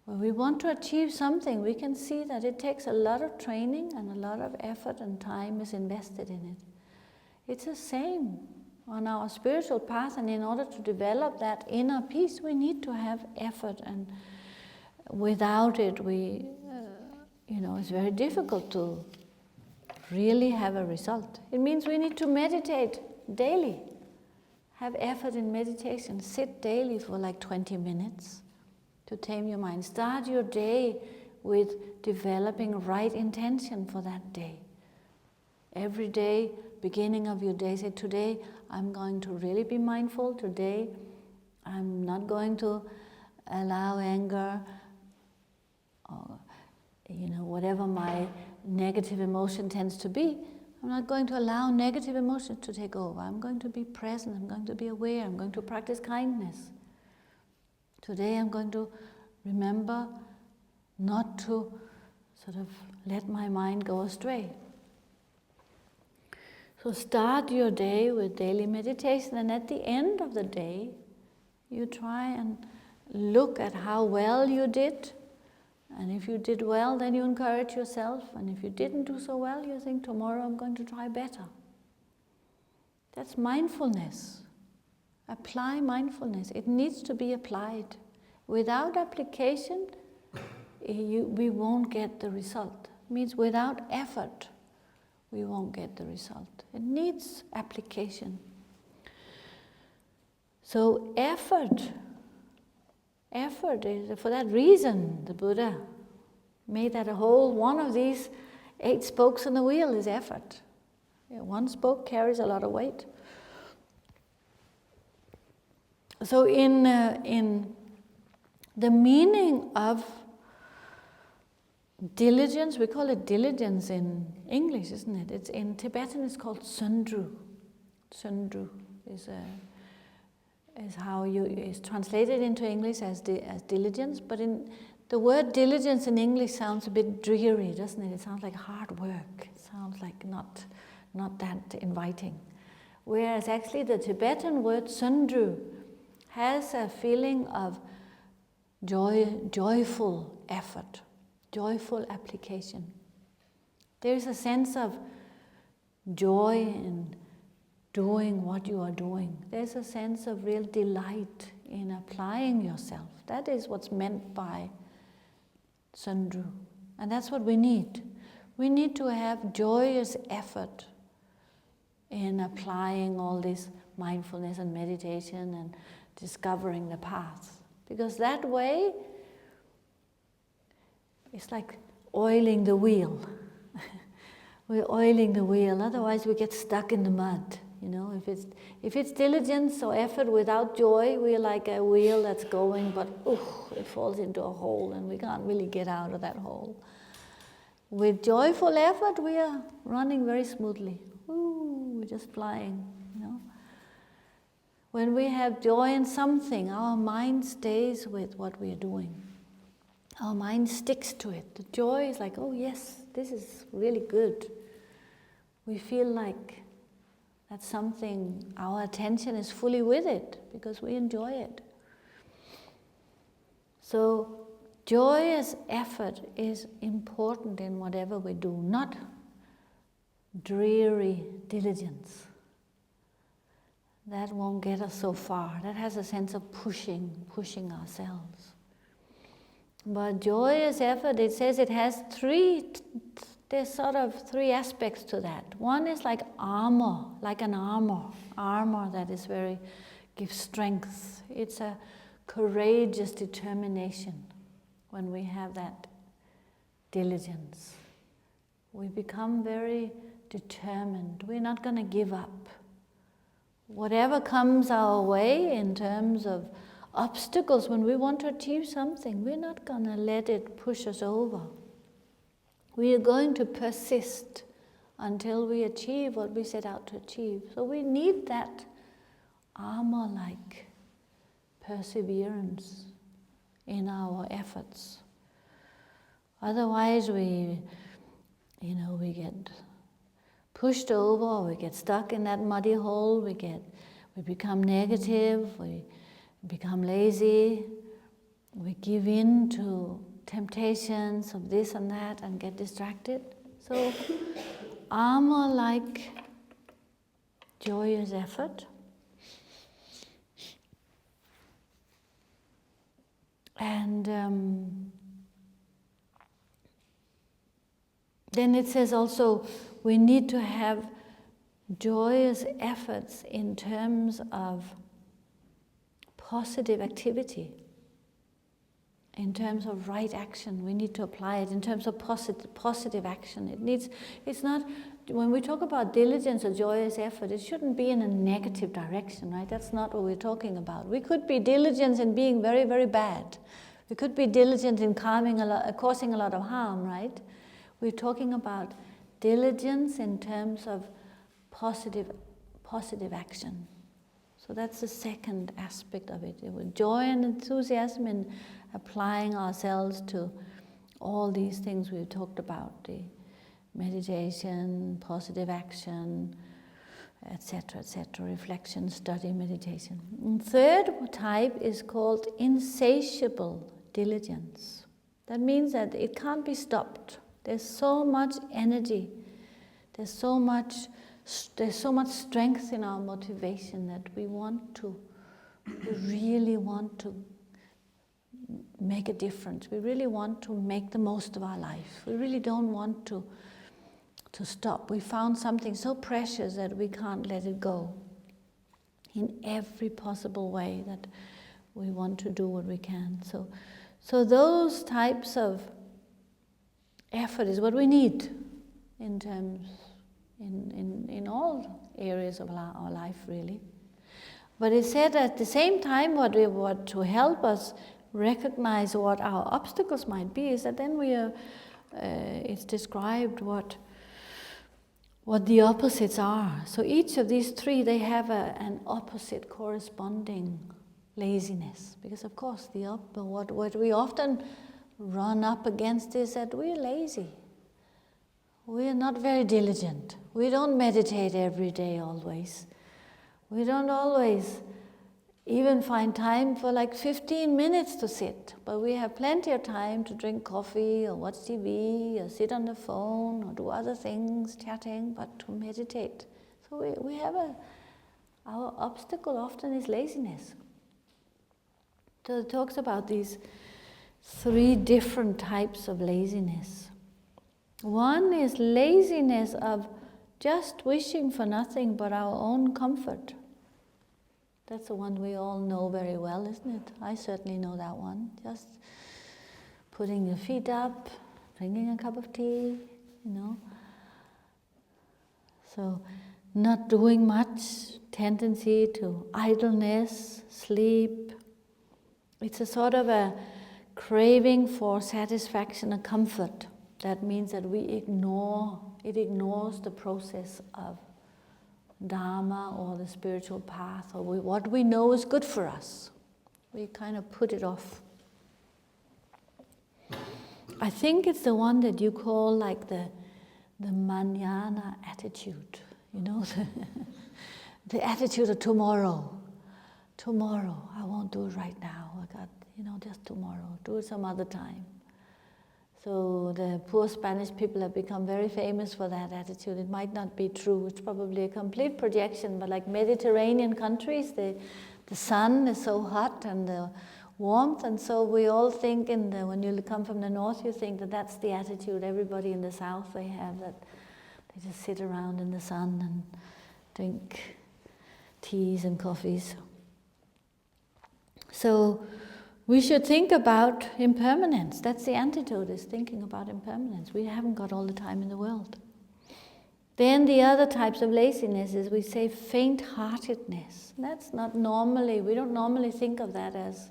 Speaker 1: when we want to achieve something, we can see that it takes a lot of training and a lot of effort and time is invested in it. It's the same on our spiritual path, and in order to develop that inner peace, we need to have effort, and without it, it's very difficult to really have a result. It means we need to meditate daily. Have effort in meditation. Sit daily for like 20 minutes to tame your mind. Start your day with developing right intention for that day. Every day, beginning of your day, say, today I'm going to really be mindful. Today I'm not going to allow anger or whatever my negative emotion tends to be. I'm not going to allow negative emotions to take over. I'm going to be present. I'm going to be aware. I'm going to practice kindness. Today I'm going to remember not to sort of let my mind go astray. So start your day with daily meditation, and at the end of the day, you try and look at how well you did. And if you did well, then you encourage yourself. And if you didn't do so well, you think, tomorrow I'm going to try better. That's mindfulness. Apply mindfulness. It needs to be applied. Without application, we won't get the result. It means without effort, we won't get the result. It needs application. So effort is, for that reason, the Buddha made that a whole, one of these 8 spokes on the wheel is effort. One spoke carries a lot of weight. So in the meaning of diligence, we call it diligence in English, isn't it? It's in Tibetan it's called sundru. Sundru is how is translated into English as diligence, but in the word diligence in English sounds a bit dreary, doesn't it? It sounds like hard work. It sounds like not that inviting. Whereas actually the Tibetan word sundru has a feeling of joyful effort, joyful application. There is a sense of joy in doing what you are doing. There's a sense of real delight in applying yourself. That is what's meant by sundru. And that's what we need. We need to have joyous effort in applying all this mindfulness and meditation and discovering the path. Because that way, it's like oiling the wheel. We're oiling the wheel, otherwise we get stuck in the mud. If it's diligence or effort without joy, we're like a wheel that's going, but it falls into a hole and we can't really get out of that hole. With joyful effort, we are running very smoothly. We're just flying, When we have joy in something, our mind stays with what we are doing. Our mind sticks to it. The joy is like, oh yes, this is really good. We feel like that's something, our attention is fully with it because we enjoy it. So joyous effort is important in whatever we do, not dreary diligence. That won't get us so far. That has a sense of pushing ourselves. But joyous effort, it says it has there's sort of 3 aspects to that. One is like armor, like an armor that is gives strength. It's a courageous determination when we have that diligence. We become very determined. We're not going to give up. Whatever comes our way in terms of obstacles, when we want to achieve something, we're not going to let it push us over. We are going to persist until we achieve what we set out to achieve. So we need that armor-like perseverance in our efforts. Otherwise we get pushed over, we get stuck in that muddy hole, we become negative, we become lazy, we give in to temptations of this and that and get distracted. So armor-like joyous effort. And Then it says also we need to have joyous efforts in terms of positive activity, in terms of right action. We need to apply it in terms of positive action. It's not, when we talk about diligence or joyous effort, it shouldn't be in a negative direction, right? That's not what we're talking about. We could be diligent in being very, very bad. We could be diligent in causing a lot of harm, right? We're talking about diligence in terms of positive action. So that's the second aspect of it. With joy and enthusiasm in applying ourselves to all these things we've talked about, the meditation, positive action, etc., reflection, study, meditation. And third type is called insatiable diligence. That means that it can't be stopped. There's so much energy, there's so much strength in our motivation that we really want to make a difference. We really want to make the most of our life. We really don't want to stop. We found something so precious that we can't let it go. In every possible way that we want to do what we can. So those types of effort is what we need in terms in all areas of our life, really. But it said at the same time, what to help us recognize what our obstacles might be is that then it's described what the opposites are. So each of these three, they have an opposite corresponding laziness, because of course what we often run up against is that we're lazy. We're not very diligent. We don't meditate every day always. We don't always even find time for like 15 minutes to sit, but we have plenty of time to drink coffee or watch TV or sit on the phone or do other things, chatting, but to meditate. So we have our obstacle often is laziness. So it talks about these three different types of laziness. One is laziness of just wishing for nothing but our own comfort. That's the one we all know very well, isn't it? I certainly know that one. Just putting your feet up, drinking a cup of tea, So not doing much, tendency to idleness, sleep. It's a sort of a craving for satisfaction and comfort. That means that it ignores the process of Dharma or the spiritual path or what we know is good for us. We kind of put it off. I think it's the one that you call like the manana attitude, the attitude of tomorrow. Tomorrow, I won't do it right now. I got, just tomorrow. Do it some other time. So the poor Spanish people have become very famous for that attitude. It might not be true. It's probably a complete projection, but like Mediterranean countries, the sun is so hot and the warmth, and so we all think when you come from the north, you think that that's the attitude everybody in the south they have, that they just sit around in the sun and drink teas and coffees. So we should think about impermanence. That's the antidote, is thinking about impermanence. We haven't got all the time in the world. Then the other types of laziness is, we say, faint-heartedness. That's not normally, we don't normally think of that as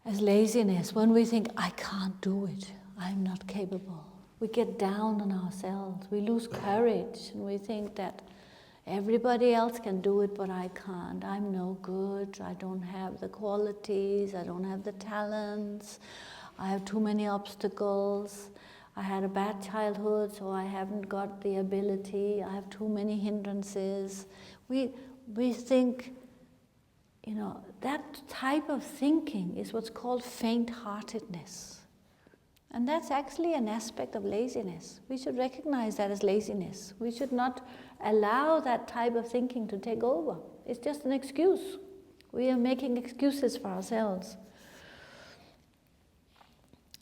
Speaker 1: laziness. When we think, I can't do it, I'm not capable. We get down on ourselves, we lose courage, and we think that everybody else can do it, but I can't. I'm no good. I don't have the qualities. I don't have the talents. I have too many obstacles. I had a bad childhood, so I haven't got the ability. I have too many hindrances. We think, that type of thinking is what's called faint-heartedness. And that's actually an aspect of laziness. We should recognize that as laziness. We should not allow that type of thinking to take over. It's just an excuse. We are making excuses for ourselves.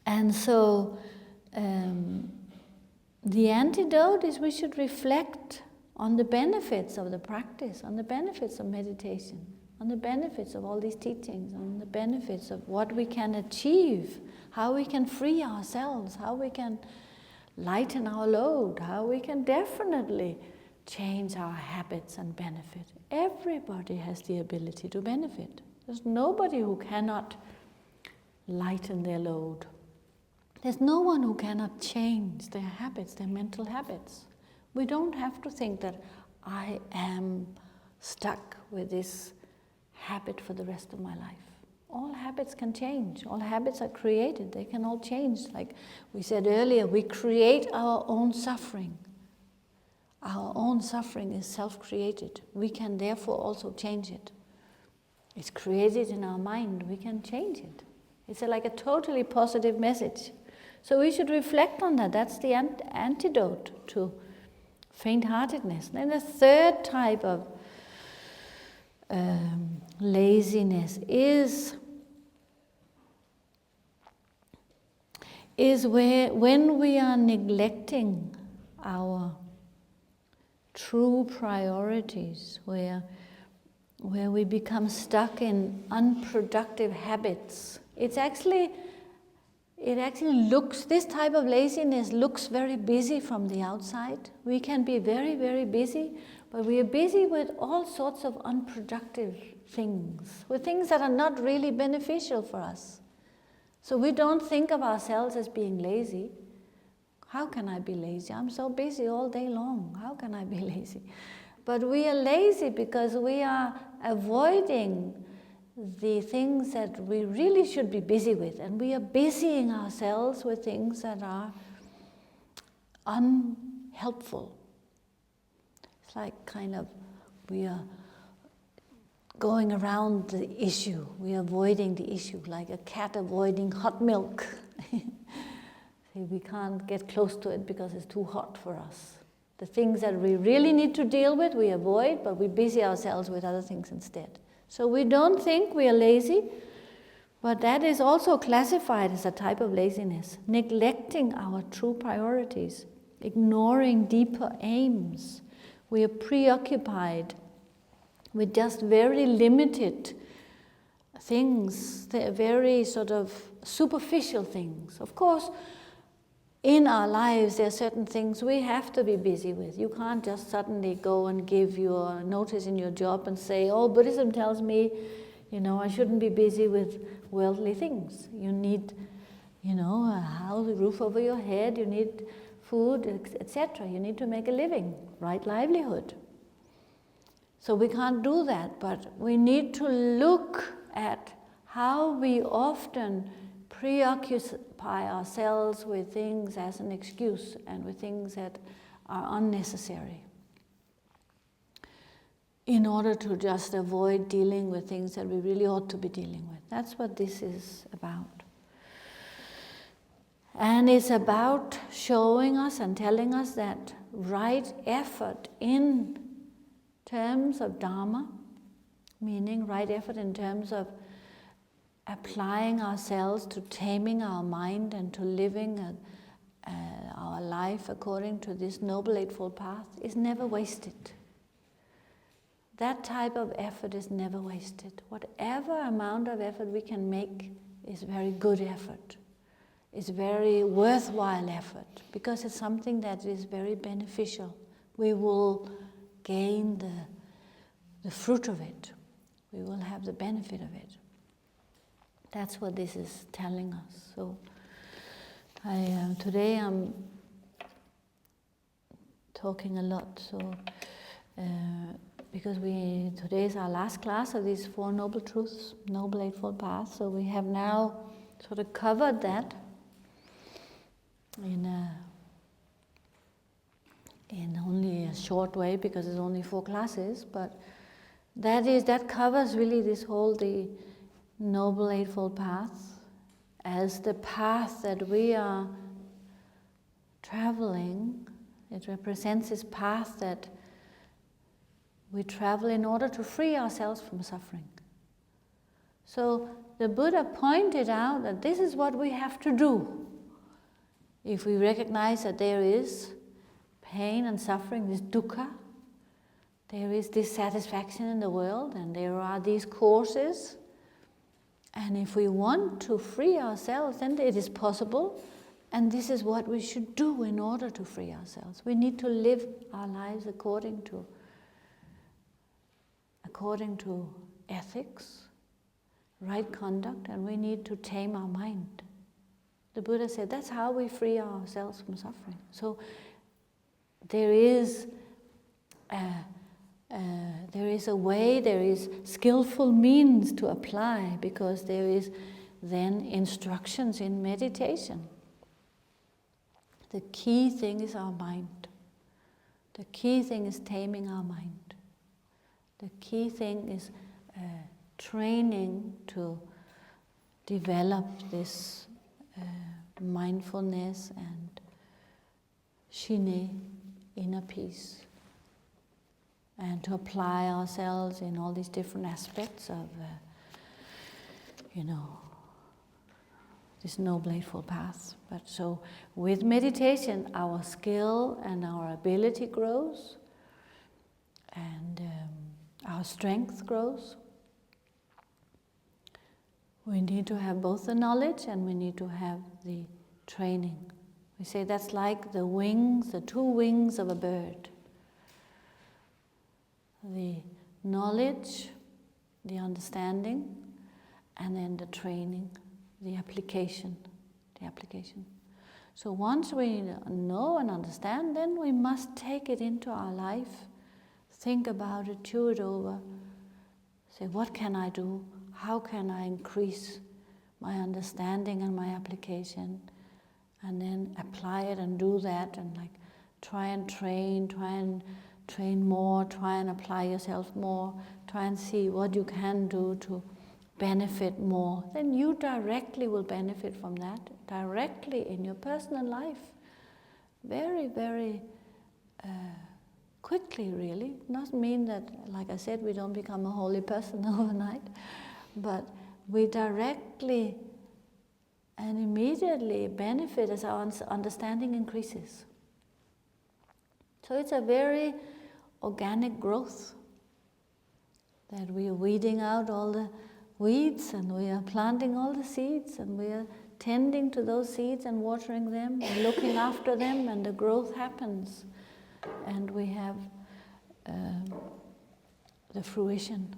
Speaker 1: And so the antidote is we should reflect on the benefits of the practice, on the benefits of meditation, on the benefits of all these teachings, on the benefits of what we can achieve, how we can free ourselves, how we can lighten our load, how we can definitely change our habits and benefit. Everybody has the ability to benefit. There's nobody who cannot lighten their load. There's no one who cannot change their habits, their mental habits. We don't have to think that I am stuck with this habit for the rest of my life. All habits can change. All habits are created. They can all change. Like we said earlier, we create our own suffering. Our own suffering is self-created. We can therefore also change it. It's created in our mind. We can change it. It's like a totally positive message. So we should reflect on that. That's the antidote to faint-heartedness. Then the third type of laziness is where when we are neglecting our true priorities, where we become stuck in unproductive habits. It actually looks, this type of laziness looks very busy from the outside. We can be very, very busy, but we are busy with all sorts of unproductive things, with things that are not really beneficial for us. So we don't think of ourselves as being lazy. How can I be lazy? I'm so busy all day long. How can I be lazy? But we are lazy because we are avoiding the things that we really should be busy with. And we are busying ourselves with things that are unhelpful. It's like kind of we are going around the issue. We are avoiding the issue, like a cat avoiding hot milk. We can't get close to it because it's too hot for us. The things that we really need to deal with, we avoid, but we busy ourselves with other things instead. So we don't think we are lazy, but that is also classified as a type of laziness. Neglecting our true priorities, ignoring deeper aims. We are preoccupied with just very limited things, very sort of superficial things. Of course, in our lives, there are certain things we have to be busy with. You can't just suddenly go and give your notice in your job and say, oh, Buddhism tells me, I shouldn't be busy with worldly things. You need, a house, a roof over your head, you need food, etc. You need to make a living, right livelihood. So we can't do that, but we need to look at how we often preoccupy ourselves with things as an excuse and with things that are unnecessary in order to just avoid dealing with things that we really ought to be dealing with. That's what this is about. And it's about showing us and telling us that right effort in terms of Dharma, meaning right effort in terms of applying ourselves to taming our mind and to living our life according to this Noble Eightfold Path is never wasted. That type of effort is never wasted. Whatever amount of effort we can make is very good effort. It's very worthwhile effort because it's something that is very beneficial. We will gain the fruit of it. We will have the benefit of it. That's what this is telling us. So, today I'm talking a lot. So, because today is our last class of these Four Noble Truths, Noble Eightfold Path. So we have now sort of covered that in only a short way because it's only 4 classes. But that covers really this whole the Noble Eightfold Path as the path that we are traveling. It represents this path that we travel in order to free ourselves from suffering. So the Buddha pointed out that this is what we have to do. If we recognize that there is pain and suffering, this dukkha. There is dissatisfaction in the world, and there are these causes. And if we want to free ourselves, then it is possible. And this is what we should do in order to free ourselves. We need to live our lives according to ethics, right conduct, and we need to tame our mind. The Buddha said that's how we free ourselves from suffering. So there is a way, there is skillful means to apply, because there is then instructions in meditation. The key thing is our mind. The key thing is taming our mind. The key thing is training to develop this mindfulness and shine, inner peace, and to apply ourselves in all these different aspects of, this Noble Eightfold Path. But so with meditation, our skill and our ability grows, and our strength grows. We need to have both the knowledge and we need to have the training. We say that's like the wings, the two wings of a bird. The knowledge, the understanding, and then the training, the application. So once we know and understand, then we must take it into our life, think about it, chew it over, say, what can I do? How can I increase my understanding and my application? And then apply it and do that, and try and train more, try and apply yourself more, try and see what you can do to benefit more. Then you directly will benefit from that, directly in your personal life. Very, very quickly, really. Not mean that, like I said, we don't become a holy person overnight, but we directly and immediately benefit as our understanding increases. So it's a very organic growth, that we are weeding out all the weeds and we are planting all the seeds and we are tending to those seeds and watering them and looking after them, and the growth happens and we have the fruition.